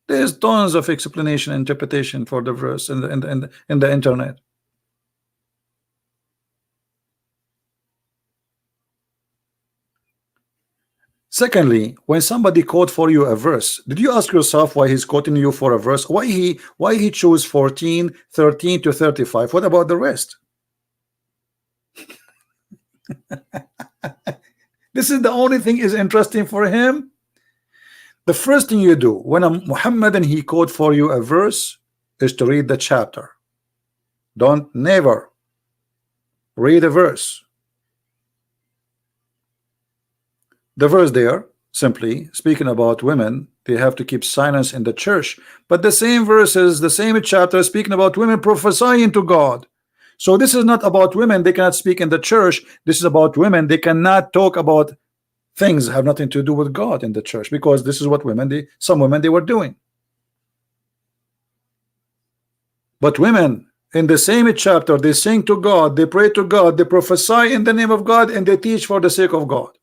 There's tons of explanation, interpretation for the verse in the internet. Secondly, when somebody quote for you a verse, did you ask yourself why he's quoting you for a verse? Why he chose 14, 13 to 35? What about the rest? This is the only thing is interesting for him. The first thing you do when a Mohammedan he quote for you a verse is to read the chapter. Don't never read a verse. The verse there simply speaking about women, they have to keep silence in the church, but the same verses, the same chapter speaking about women prophesying to God. So this is not about women, they cannot speak in the church. This is about women, they cannot talk about things have nothing to do with God in the church, because this is what some women they were doing. But women in the same chapter, they sing to God, they pray to God, they prophesy in the name of God, and they teach for the sake of God.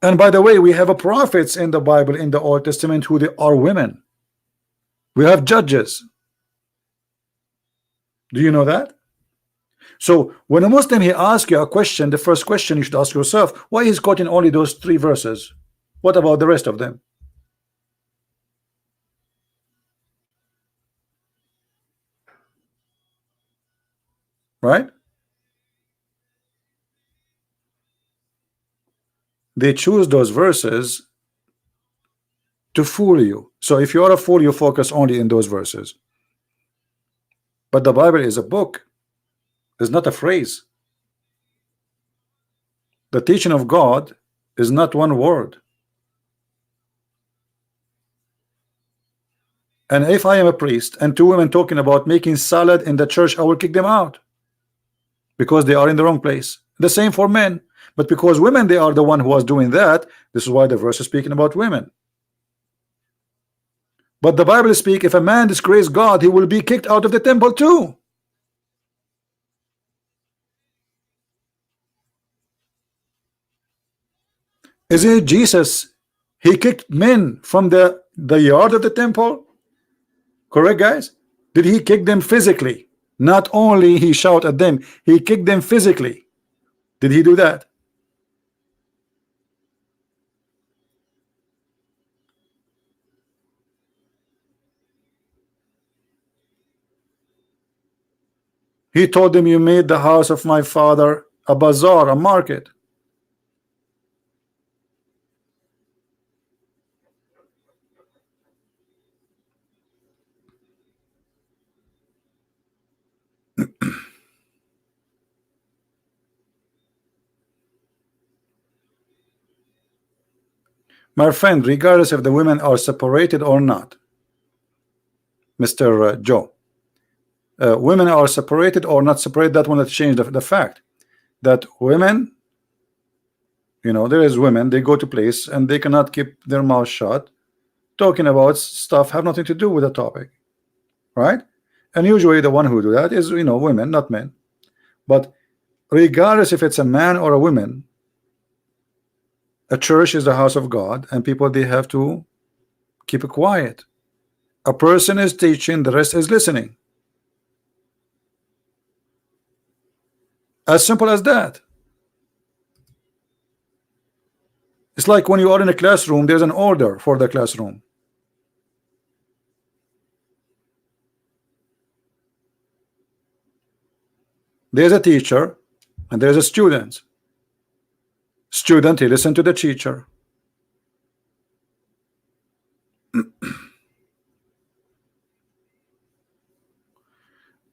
And by the way, we have a prophets in the Bible, in the Old Testament, who they are women. We have judges. Do you know that? So when a Muslim he asks you a question, the first question you should ask yourself, why he's quoting only those 3 verses? What about the rest of them? Right? They choose those verses to fool you. So if you are a fool, you focus only in those verses. But the Bible is a book, it's not a phrase. The teaching of God is not one word. And if I am a priest and 2 women talking about making salad in the church, I will kick them out because they are in the wrong place. The same for men, but because women, they are the one who was doing that. This is why the verse is speaking about women. But the Bible speaks, if a man disgraces God, he will be kicked out of the temple too. Isn't it Jesus? He kicked men from the yard of the temple. Correct, guys? Did he kick them physically? Not only he shout at them, he kicked them physically. Did he do that? He told them, you made the house of my father a bazaar, a market. My friend, regardless if the women are separated or not, Mr. Joe, women are separated or not separated, that will not change the fact that women, you know, there is women, they go to place and they cannot keep their mouth shut, talking about stuff have nothing to do with the topic, right? And usually the one who do that is, you know, women, not men. But regardless if it's a man or a woman, a church is the house of God, and people, they have to keep it quiet. A person is teaching, the rest is listening. As simple as that. It's like when you are in a classroom, there's an order for the classroom. There's a teacher and there's a student. Student, he listen to the teacher.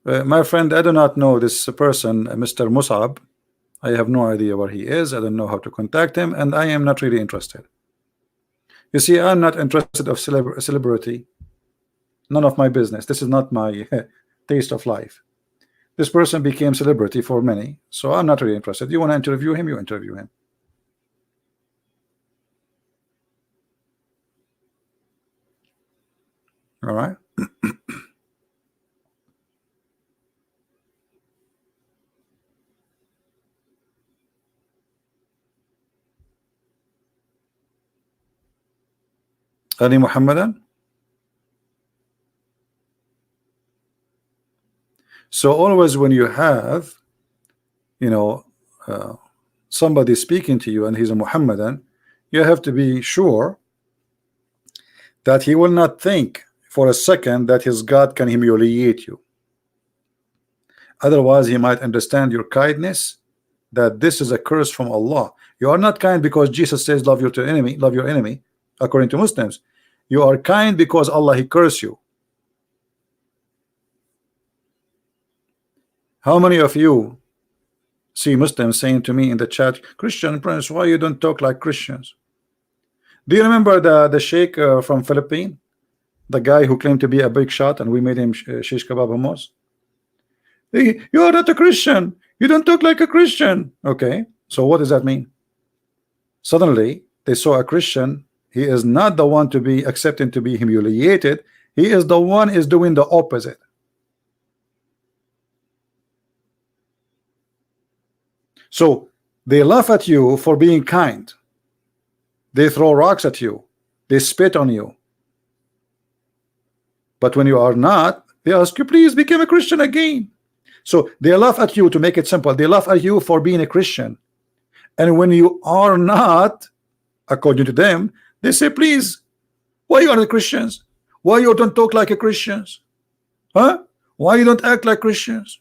My friend, I do not know this person, Mr. Musab. I have no idea where he is. I don't know how to contact him, and I am not really interested. You see, I'm not interested of celebrity. None of my business. This is not my taste of life. This person became celebrity for many, so I'm not really interested. You want to interview him, you interview him. All right. Any Mohammedan? So always when you have, you know, somebody speaking to you and he's a Mohammedan, you have to be sure that he will not think for a second that his God can humiliate you. Otherwise, he might understand your kindness, that this is a curse from Allah. You are not kind because Jesus says love your enemy, love your enemy, according to Muslims. You are kind because Allah he curse you. How many of you see Muslims saying to me in the chat, Christian Prince, why you don't talk like Christians? Do you remember the sheikh from Philippines, the guy who claimed to be a big shot and we made him shish kebab hummus? You are not a Christian, you don't talk like a Christian. Okay, so what does that mean? Suddenly they saw a Christian, he is not the one to be accepting to be humiliated, he is the one is doing the opposite. So they laugh at you for being kind, they throw rocks at you, they spit on you, but when you are not, they ask you please become a Christian again. So they laugh at you, to make it simple, they laugh at you for being a Christian, and when you are not, according to them, they say please, why you are the Christians, why you don't talk like a Christians, huh? Why you don't act like Christians?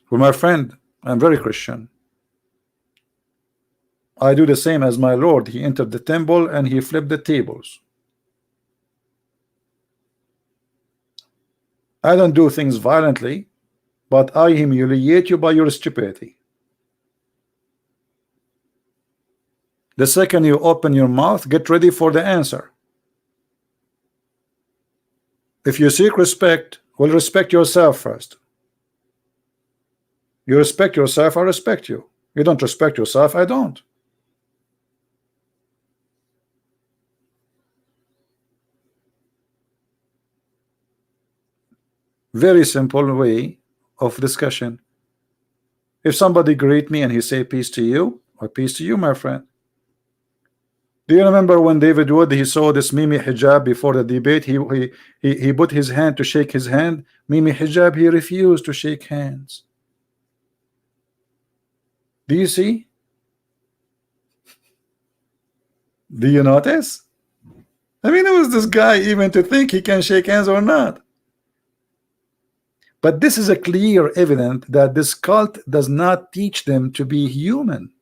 Well, my friend, I'm very Christian. I do the same as my Lord. He entered the temple and he flipped the tables. I don't do things violently, but I humiliate you by your stupidity. The second you open your mouth, get ready for the answer. If you seek respect, well, respect yourself first. You respect yourself, I respect you. You don't respect yourself, I don't. Very simple way of discussion. If somebody greet me and he say peace to you, or peace to you, my friend. Do you remember when David Wood, he saw this Mimi hijab before the debate, he put his hand to shake his hand, Mimi hijab, he refused to shake hands. Do you see? Do you notice? I mean, who is this guy even to think he can shake hands or not? But this is a clear evidence that this cult does not teach them to be human.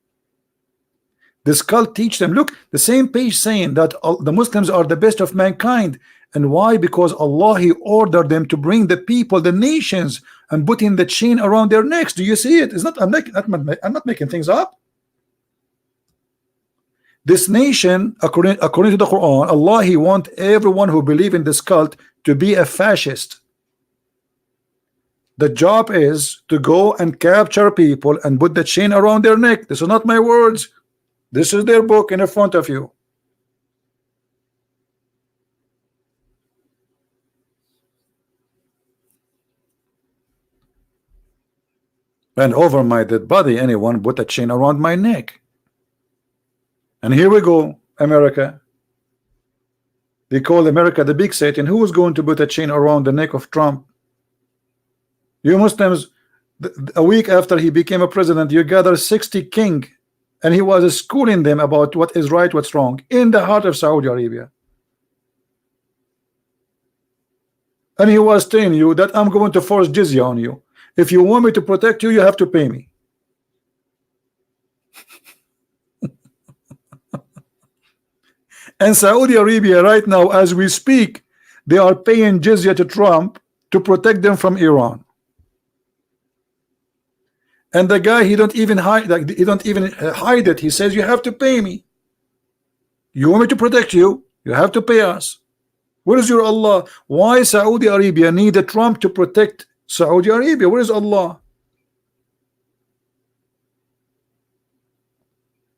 This cult teach them, look, the same page saying that the Muslims are the best of mankind. And why? Because Allah he ordered them to bring the people, the nations, and putting the chain around their necks. Do you see it? It's not, I'm not making things up. This nation, according to the Quran, Allah he want everyone who believe in this cult to be a fascist. The job is to go and capture people and put the chain around their neck. This is not my words. This is their book in front of you. And over my dead body, anyone put a chain around my neck. And here we go, America. They call America the big Satan. Who is going to put a chain around the neck of Trump? You Muslims, a week after he became a president, you gather 60 king, and he was schooling them about what is right, what's wrong, in the heart of Saudi Arabia. And he was telling you that I'm going to force jizya on you. If you want me to protect you, you have to pay me. And Saudi Arabia right now, as we speak, They are paying jizya to Trump to protect them from Iran. And the guy, he don't even hide, like, he don't even hide it. He says, you have to pay me. You want me to protect you? You have to pay us. Where is your Allah? Why Saudi Arabia need a Trump to protect Saudi Arabia? Where is Allah?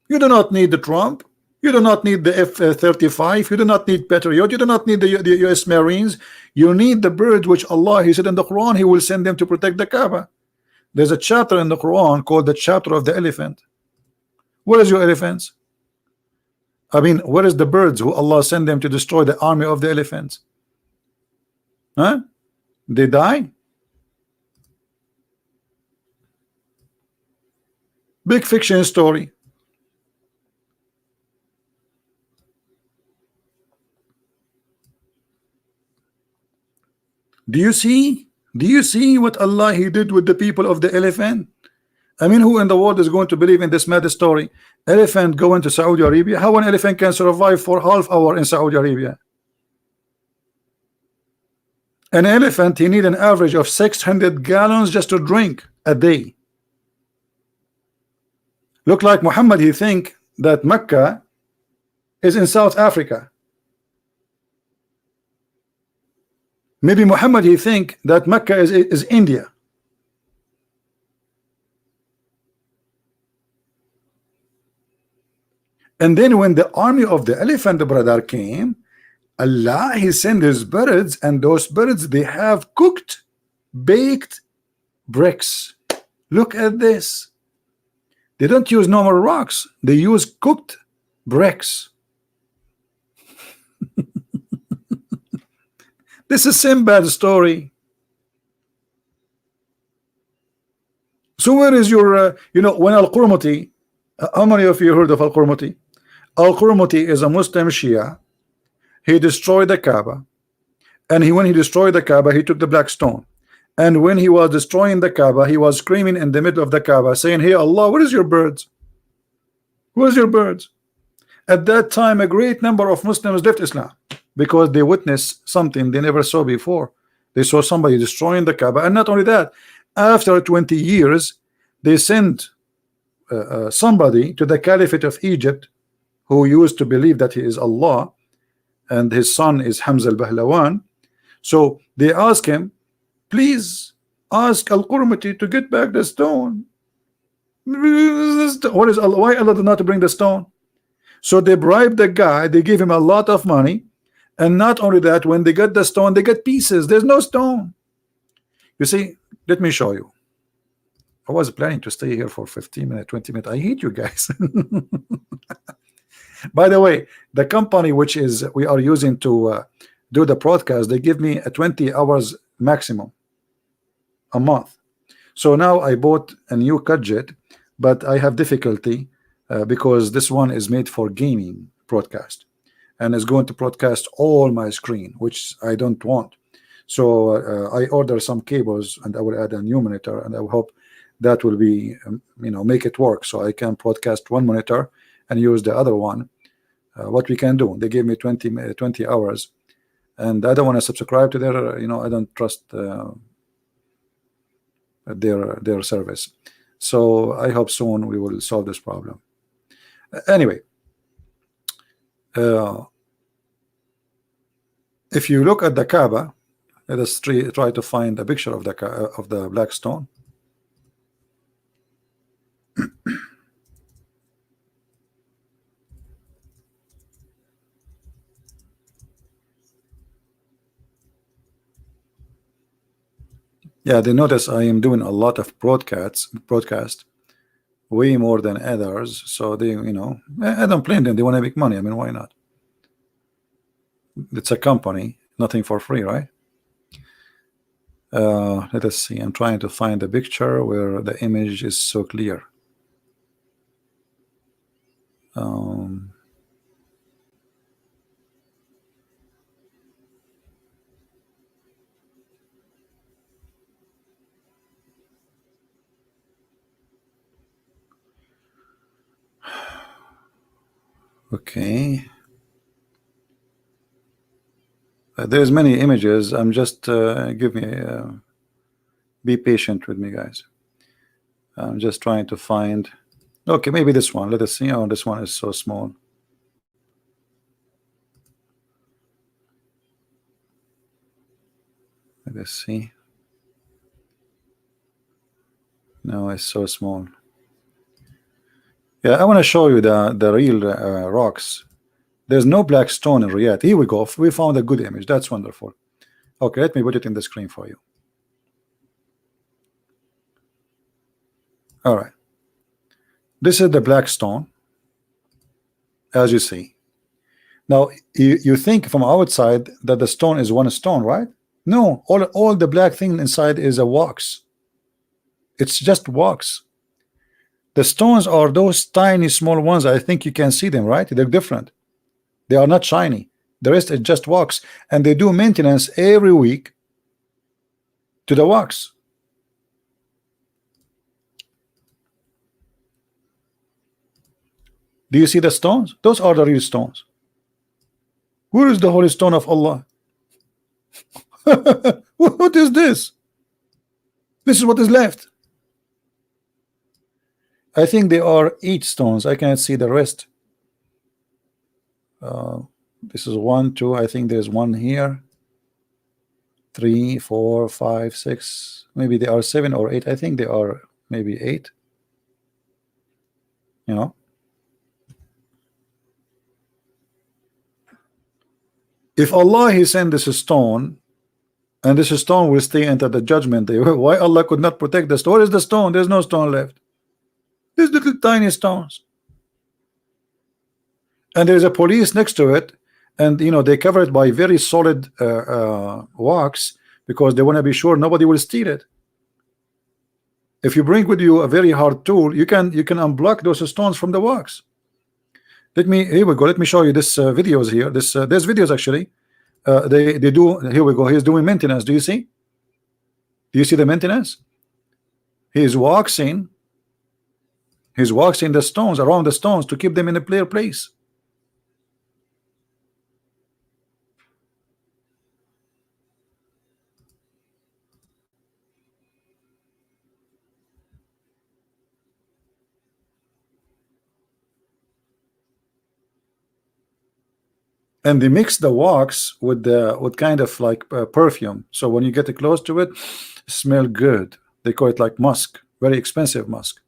You do not need the Trump. You do not need the F-35. You do not need Patriot. You do not need the US Marines. You need the birds which Allah, He said in the Quran, He will send them to protect the Kaaba. There's a chapter in the Quran called the chapter of the elephant. Where is your elephants? I mean, where is the birds who Allah sent them to destroy the army of the elephants? Huh? They die? Big fiction story. Do you see? Do you see what Allah He did with the people of the elephant? I mean, who in the world is going to believe in this mad story? Elephant going to Saudi Arabia? How an elephant can survive for half hour in Saudi Arabia? An elephant, he need an average of 600 gallons just to drink a day. Look like Muhammad, he think that Mecca is in South Africa. Maybe Muhammad, he think that Mecca is India. And then when the army of the elephant, brother, came, Allah, He sent His birds, and those birds, they have cooked, baked bricks. Look at this. They don't use normal rocks. They use cooked bricks. This is Sinbad story. So where is your, you know, when Al-Qurmuti, how many of you heard of Al-Qurmuti? Al-Qurmuti is a Muslim Shia. He destroyed the Kaaba, and when he destroyed the Kaaba, he took the black stone. And when he was destroying the Kaaba, he was screaming in the middle of the Kaaba, saying, "Hey Allah, where is your birds? Where's your birds?" At that time, a great number of Muslims left Islam because they witnessed something they never saw before. They saw somebody destroying the Kaaba, and not only that, after 20 years, they sent somebody to the Caliphate of Egypt who used to believe that he is Allah, and his son is Hamza al-Bahlawan. So they ask him, please ask Al-Qurmuti to get back the stone. What is Allah? Why Allah did not bring the stone? So they bribed the guy, they gave him a lot of money, and not only that, when they get the stone, they get pieces. There's no stone. You see, let me show you. I was planning to stay here for 15 minutes, 20 minutes. I hate you guys. By the way, the company which is we are using to do the broadcast, they give me a 20 hours maximum a month. So now I bought a new gadget, but I have difficulty because this one is made for gaming broadcast, and is going to broadcast all my screen, which I don't want. So I order some cables, and I will add a new monitor, and I will hope that will be you know, make it work so I can broadcast one monitor and use the other one. What we can do, they gave me 20 hours, and I don't want to subscribe to their, you know, I don't trust their service. So I hope soon we will solve this problem. Anyway, if you look at the Kaaba, let us try to find a picture of the black stone. Yeah, they notice I am doing a lot of broadcast, way more than others. So they, you know, I don't blame them. They want to make money. I mean, why not? It's a company, nothing for free, right? Let us see. I'm trying to find a picture where the image is so clear. Okay. There's many images. I'm just give me be patient with me, guys. I'm just trying to find. Okay, maybe this one. Let us see. Oh, this one is so small. Let us see. No, it's so small. Yeah, I want to show you the real rocks. There's no black stone in Riyadh. Here we go. We found a good image. That's wonderful. Okay, let me put it in the screen for you. All right. This is the black stone, as you see. Now, you think from outside that the stone is one stone, right? No, all the black thing inside is a wax. It's just wax. The stones are those tiny small ones. I think you can see them, right? They're different. They are not shiny. The rest is just wax, and they do maintenance every week to the wax. Do you see the stones? Those are the real stones. Where is the holy stone of Allah? What is this? This is what is left. I think they are each stones. I cannot see the rest. This is 1, 2. I think there's one here. 3, 4, 5, 6. Maybe they are 7 or 8. I think they are maybe 8. You know. If Allah He sent this stone, and this stone will stay until the judgment day, why Allah could not protect the stone? Where is the stone? There's no stone left. These little tiny stones. And there's a police next to it, and you know they cover it by very solid wax because they want to be sure nobody will steal it. If you bring with you a very hard tool, you can unblock those stones from the wax. Here we go. Let me show you this videos here. There's videos actually. They do. Here we go. He's doing maintenance. Do you see? Do you see the maintenance? He's waxing. He's waxing the stones around the stones to keep them in a clear place. And they mix the wax with kind of like perfume. So when you get close to it, smell good. They call it like musk, very expensive musk.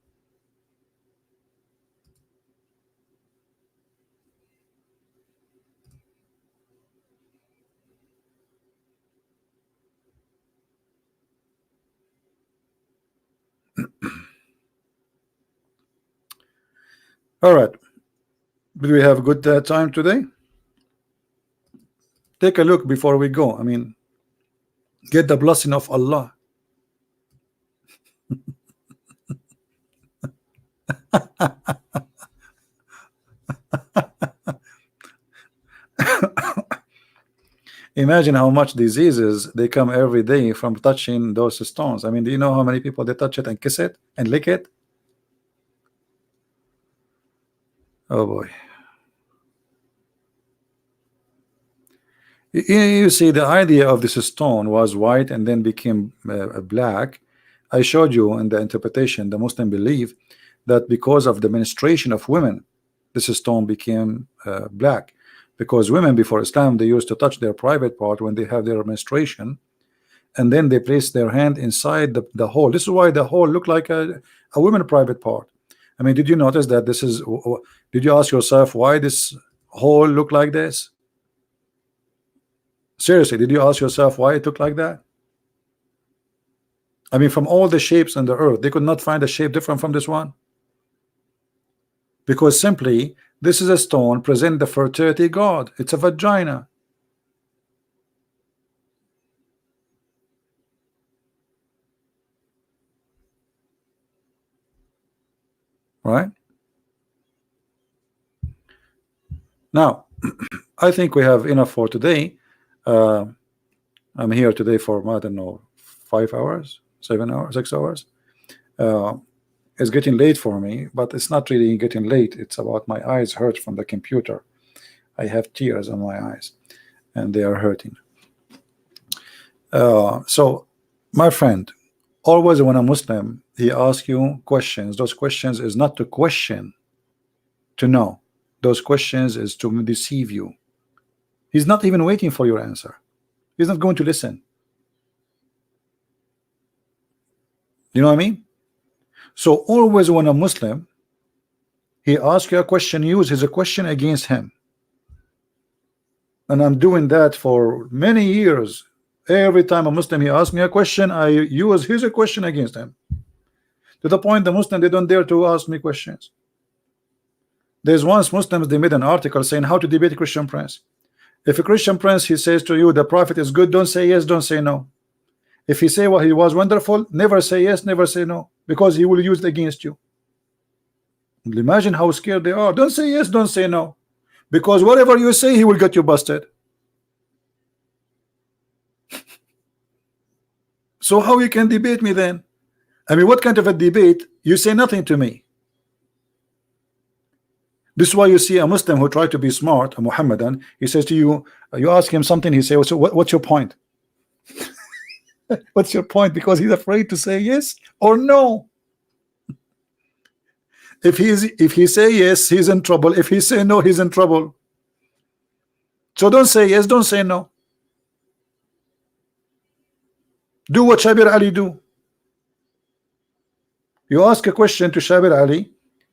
All right. Did we have a good time today? Take a look before we go. I mean, get the blessing of Allah. Imagine how much diseases they come every day from touching those stones. I mean, do you know how many people they touch it and kiss it and lick it? Oh boy. You see, the idea of this stone was white and then became black. I showed you in the interpretation, the Muslim believe that because of the menstruation of women, this stone became black. Because women before Islam, they used to touch their private part when they have their menstruation, and then they place their hand inside the hole. This is why the hole looked like a woman private part. I mean, did you notice that this is? Did you ask yourself why this hole looked like this? Seriously, did you ask yourself why it looked like that? I mean, from all the shapes on the earth, they could not find a shape different from this one. Because simply, this is a stone present the fertility god. It's a vagina. Right? Now, I think we have enough for today. I'm here today for, I don't know, 5 hours, 7 hours, 6 hours. It's getting late for me, but it's not really getting late. It's about my eyes hurt from the computer. I have tears on my eyes and they are hurting. So, my friend, always when a Muslim he asks you questions, those questions is not to question, to know. Those questions is to deceive you. He's not even waiting for your answer. He's not going to listen. You know what I mean? So always when a Muslim he asks you a question, use his question against him. And I'm doing that for many years. Every time a Muslim he asks me a question, I use his question against him. To the point the Muslim they don't dare to ask me questions. There's once Muslims they made an article saying how to debate a Christian prince. If a Christian prince he says to you the prophet is good, don't say yes, don't say no. If he say well he was wonderful, never say yes, never say no, because he will use it against you. Imagine how scared they are. Don't say yes, don't say no, because whatever you say he will get you busted. So how you can debate me then? I mean, what kind of a debate? You say nothing to me. This is why you see a Muslim who try to be smart, a Mohammedan, he says to you, you ask him something, he says, so what's your point? What's your point? Because he's afraid to say yes or no. If he say yes, he's in trouble. If he say no, he's in trouble. So don't say yes, don't say no. Do what Shabir Ali do. You ask a question to Shabir Ali,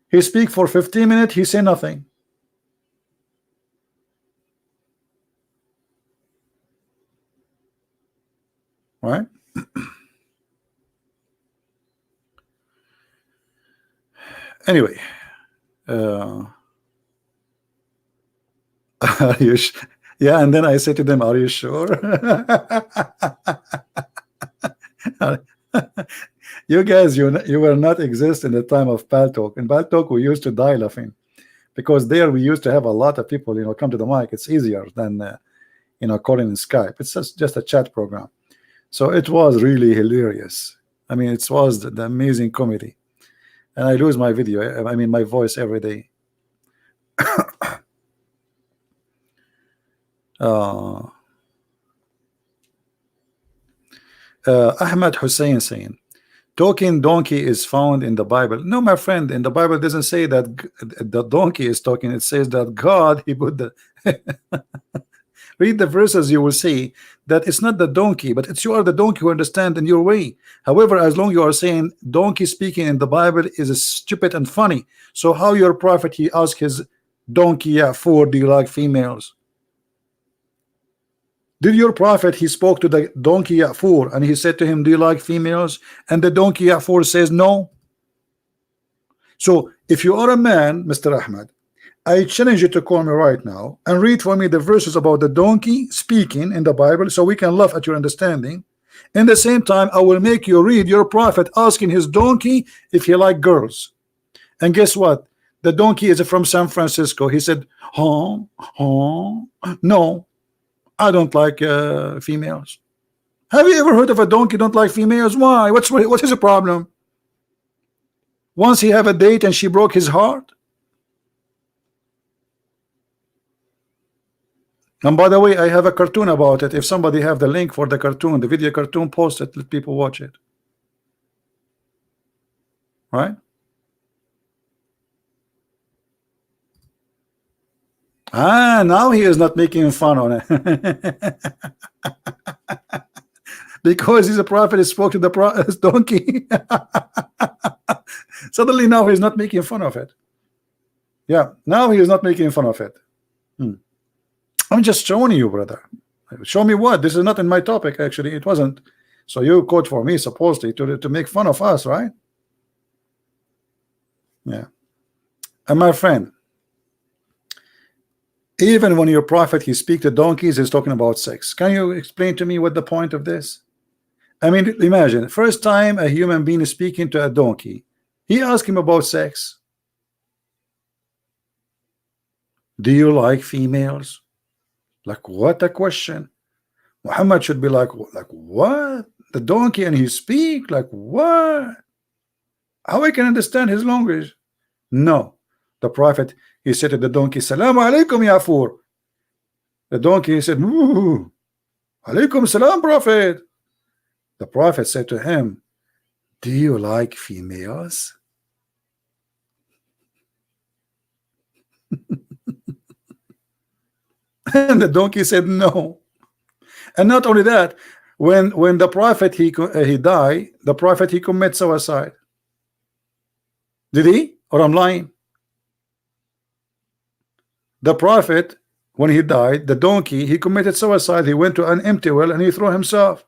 he speak for 15 minutes, he say nothing. Right? Anyway, are you yeah, and then I say to them, are you sure? You guys, you will not exist in the time of Paltalk. In Paltalk, we used to die laughing, because there we used to have a lot of people, come to the mic. It's easier than, calling in Skype. It's just a chat program. So it was really hilarious. I mean, it was the amazing comedy. And I lose my video, I mean, my voice every day. Ahmed Hussein saying, talking donkey is found in the Bible. No, my friend, in the Bible doesn't say that the donkey is talking. It says that God, he put the read the verses, you will see that it's not the donkey, but it's you are the donkey who understand in your way. However, as long you are saying donkey speaking in the Bible is stupid and funny, so how your prophet he asked his donkey, yeah, for do you like females? Did your prophet he spoke to the donkey Ya'fur and he said to him, do you like females? And the donkey Ya'fur says no. So if you are a man, Mr. Ahmed, I challenge you to call me right now and read for me the verses about the donkey speaking in the Bible, so we can laugh at your understanding. In the same time, I will make you read your prophet asking his donkey if he like girls. And guess what? The donkey is from San Francisco. He said, no, I don't like females. Have you ever heard of a donkey don't like females? Why? What is the problem? Once he have a date and she broke his heart. And by the way, I have a cartoon about it. If somebody have the link for the cartoon, the video cartoon, post it, let people watch it. Right? Ah, now he is not making fun on it. Because he's a prophet, he spoke to the donkey. Suddenly now he's not making fun of it. Yeah, now he is not making fun of it. I'm just showing you, brother. Show me what? This is not in my topic, actually. It wasn't. So you quote for me, supposedly, to make fun of us, right? Yeah. And my friend, even when your prophet, he speak to donkeys, he's talking about sex. Can you explain to me what the point of this? I mean, imagine, first time a human being is speaking to a donkey, he asked him about sex. Do you like females? Like, what a question. Muhammad should be like what? The donkey and he speak? Like, what? How I can understand his language? No. The prophet, he said to the donkey, Salaam alaikum Ya'fur. The donkey, he said, Alaikum salam, prophet. The Prophet said to him, do you like females? And the donkey said no. And not only that, when the Prophet he died, the Prophet he commit suicide. Did he? Or I'm lying? The Prophet, when he died, the donkey, he committed suicide. He went to an empty well and he threw himself.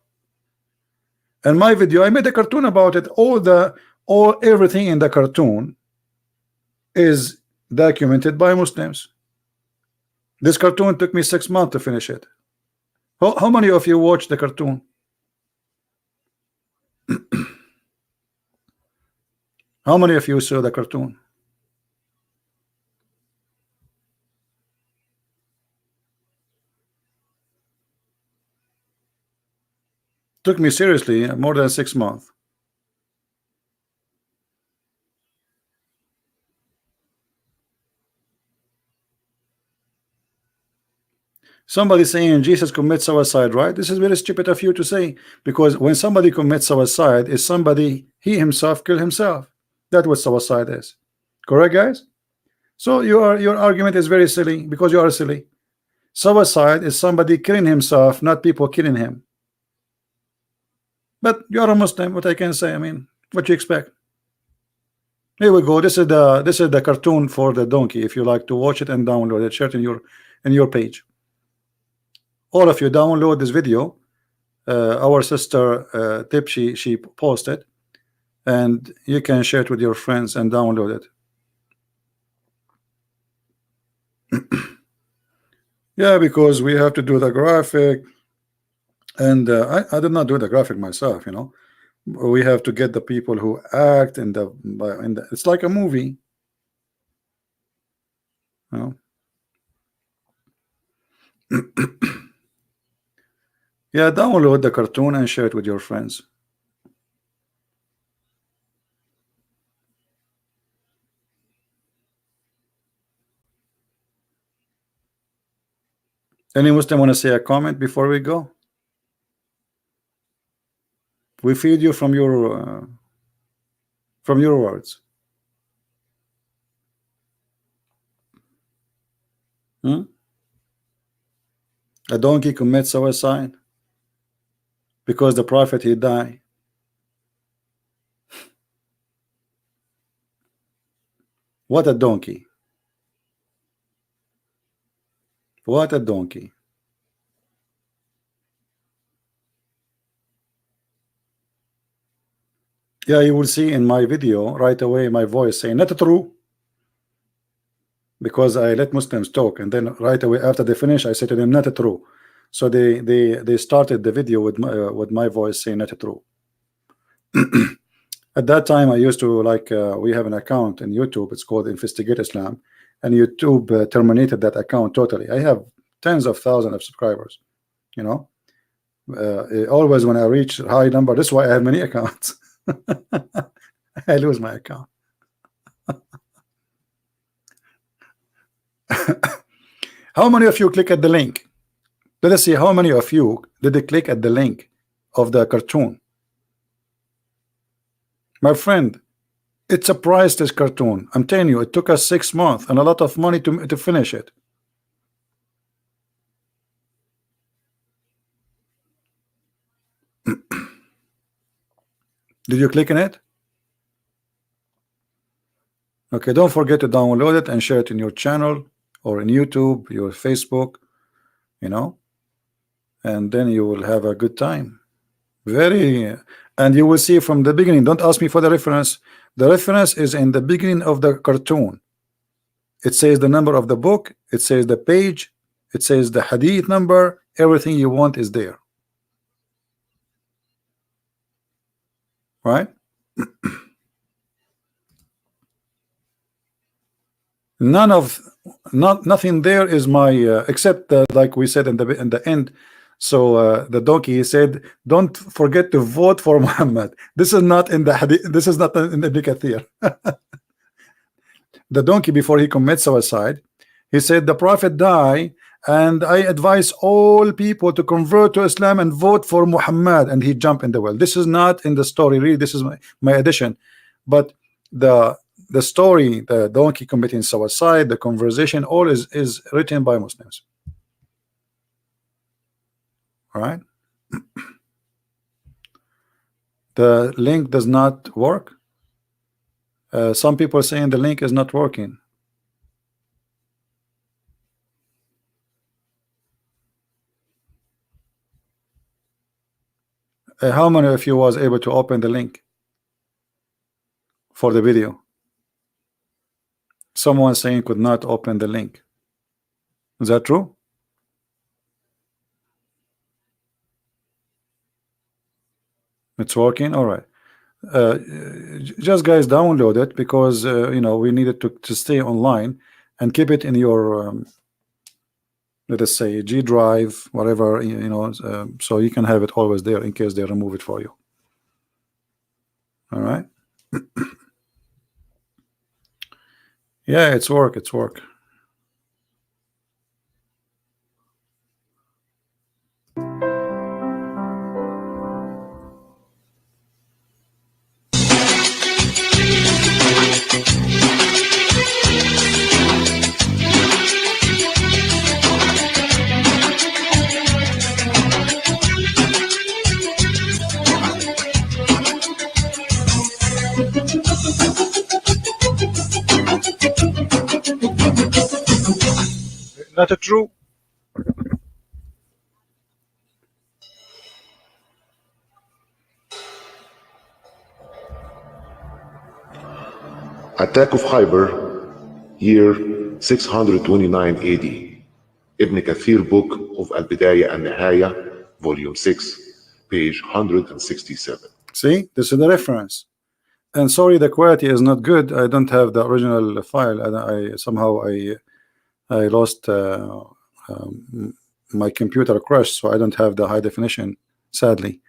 And my video, I made a cartoon about it. Everything in the cartoon is documented by Muslims. This cartoon took me 6 months to finish it. How many of you watched the cartoon? How many of you saw the cartoon? Took me seriously more than 6 months. Somebody saying Jesus commits suicide, right? This is very stupid of you to say, because when somebody commits suicide, is somebody he himself kill himself. That's what suicide is. Correct, guys? So your argument is very silly because you are silly. Suicide is somebody killing himself, not people killing him. But you are a Muslim. What I can say? I mean, what you expect? Here we go. This is the cartoon for the donkey. If you like to watch it and download it, share it in your page. All of you download this video. Our sister Tip she posted, and you can share it with your friends and download it. Yeah, because we have to do the graphic, and I did not do the graphic myself. You know, we have to get the people who act in the it's like a movie. You know? Yeah, download the cartoon and share it with your friends. Any Muslim want to say a comment before we go? We feed you from your words. A donkey commits suicide because the Prophet he died. What a donkey. What a donkey. Yeah, you will see in my video right away my voice saying not true, because I let Muslims talk, and then right away after they finish I say to them not true. So they started the video with my voice saying not true. At that time I used to we have an account in YouTube, it's called Investigate Islam, and YouTube terminated that account totally. I have tens of thousands of subscribers, you know. Always when I reach a high number, this is why I have many accounts. I lose my account. How many of you click at the link? Let us see how many of you did they click at the link of the cartoon. My friend, it's a priceless cartoon. I'm telling you, it took us 6 months and a lot of money to finish it. Did you click on it? Okay, don't forget to download it and share it in your channel or in YouTube, your Facebook, you know, and then you will have a good time. And you will see from the beginning. Don't ask me for the reference. The reference is in the beginning of the cartoon. It says the number of the book, it says the page, it says the hadith number, everything you want is there. Right? Nothing there is my except like we said in the end. So the donkey said, don't forget to vote for Muhammad. This is not in the hadith, this is not in the Ibn Kathir. The donkey, before he commits suicide, he said the Prophet died and I advise all people to convert to Islam and vote for Muhammad, and he jumped in the well. This is not in the story, really. This is my addition, but the story, the donkey committing suicide, the conversation, all is written by Muslims. All right. The link does not work. Some people are saying the link is not working. How many of you was able to open the link for the video? Someone saying could not open the link. Is that true? It's working. All right. Just guys, download it, because you know, we needed to stay online, and keep it in your let us say G drive, whatever, you know, so you can have it always there in case they remove it for you. All right. Yeah, it's work. Not true. Attack of Khyber, year 629 AD. Ibn Kathir book of Al-Bidayah and Nihaya, volume 6, page 167. See, this is the reference. And sorry, the quality is not good. I don't have the original file, and I somehow I lost my computer crashed, so I don't have the high definition, sadly.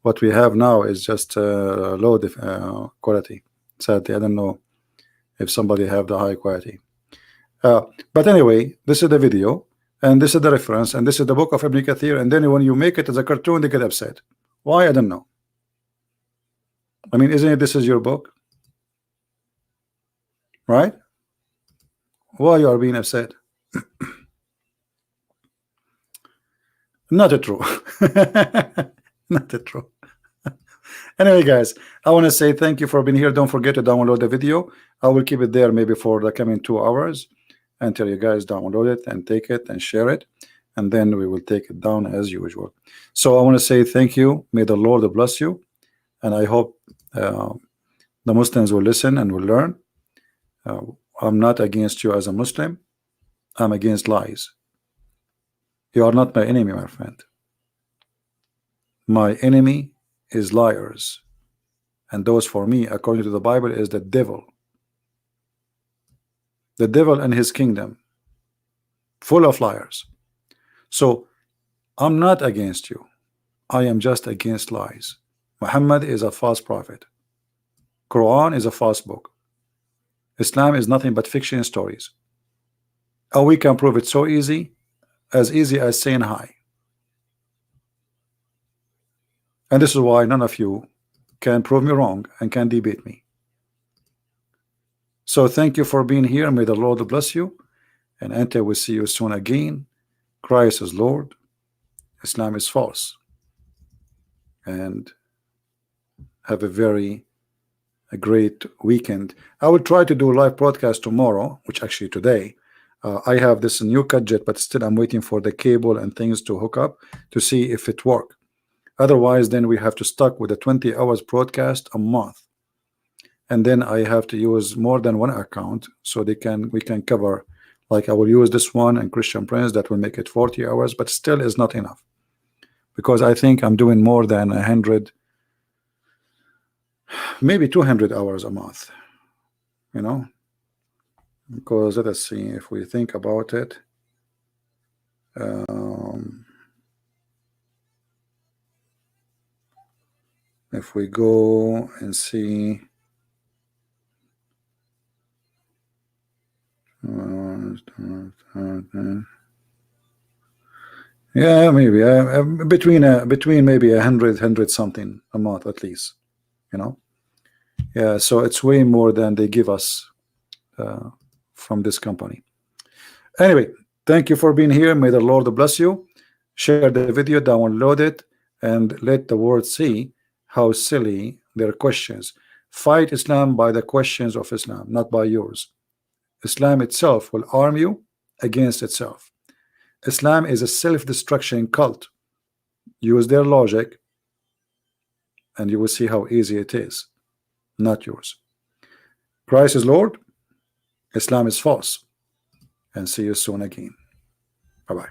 What we have now is just low quality. Sadly, I don't know if somebody have the high quality. But anyway, this is the video, and this is the reference, and this is the book of Ibn Kathir, and then when you make it as a cartoon, they get upset. Why? I don't know. I mean, isn't it this is your book? Right? Why you are being upset? Not true. Not true. Anyway, guys, I want to say thank you for being here. Don't forget to download the video. I will keep it there maybe for the coming 2 hours until you guys download it and take it and share it, and then we will take it down as usual. So I want to say thank you. May the Lord bless you, and I hope the Muslims will listen and will learn. I'm not against you as a Muslim. I'm against lies. You are not my enemy, my friend. My enemy is liars, and those, for me, according to the Bible, is the devil. The devil and his kingdom, full of liars. So I'm not against you. I am just against lies. Muhammad is a false prophet. Quran is a false book. Islam is nothing but fiction stories. And we can prove it so easy as saying hi. And this is why none of you can prove me wrong and can debate me. So thank you for being here. May the Lord bless you, and until we see you soon again, Christ is Lord, Islam is false. And have a great weekend. I will try to do a live broadcast tomorrow, which actually today. I have this new gadget, but still I'm waiting for the cable and things to hook up to see if it works. Otherwise, then we have to stuck with a 20 hours broadcast a month, and then I have to use more than one account, so we can cover. Like I will use this one and Christian Prince, that will make it 40 hours, but still is not enough, because I think I'm doing more than 100, maybe 200 hours a month, you know. Because let us see, if we think about it, if we go and see, Yeah, maybe between maybe 100 something a month at least, you know. Yeah, so it's way more than they give us from this company. Anyway, thank you for being here. May the Lord bless you. Share the video, download it, and let the world see how silly their questions. Fight Islam by the questions of Islam, not by yours. Islam itself will arm you against itself. Islam is a self-destruction cult. Use their logic and you will see how easy it is, not yours. Christ is Lord, Islam is false, and see you soon again. Bye-bye.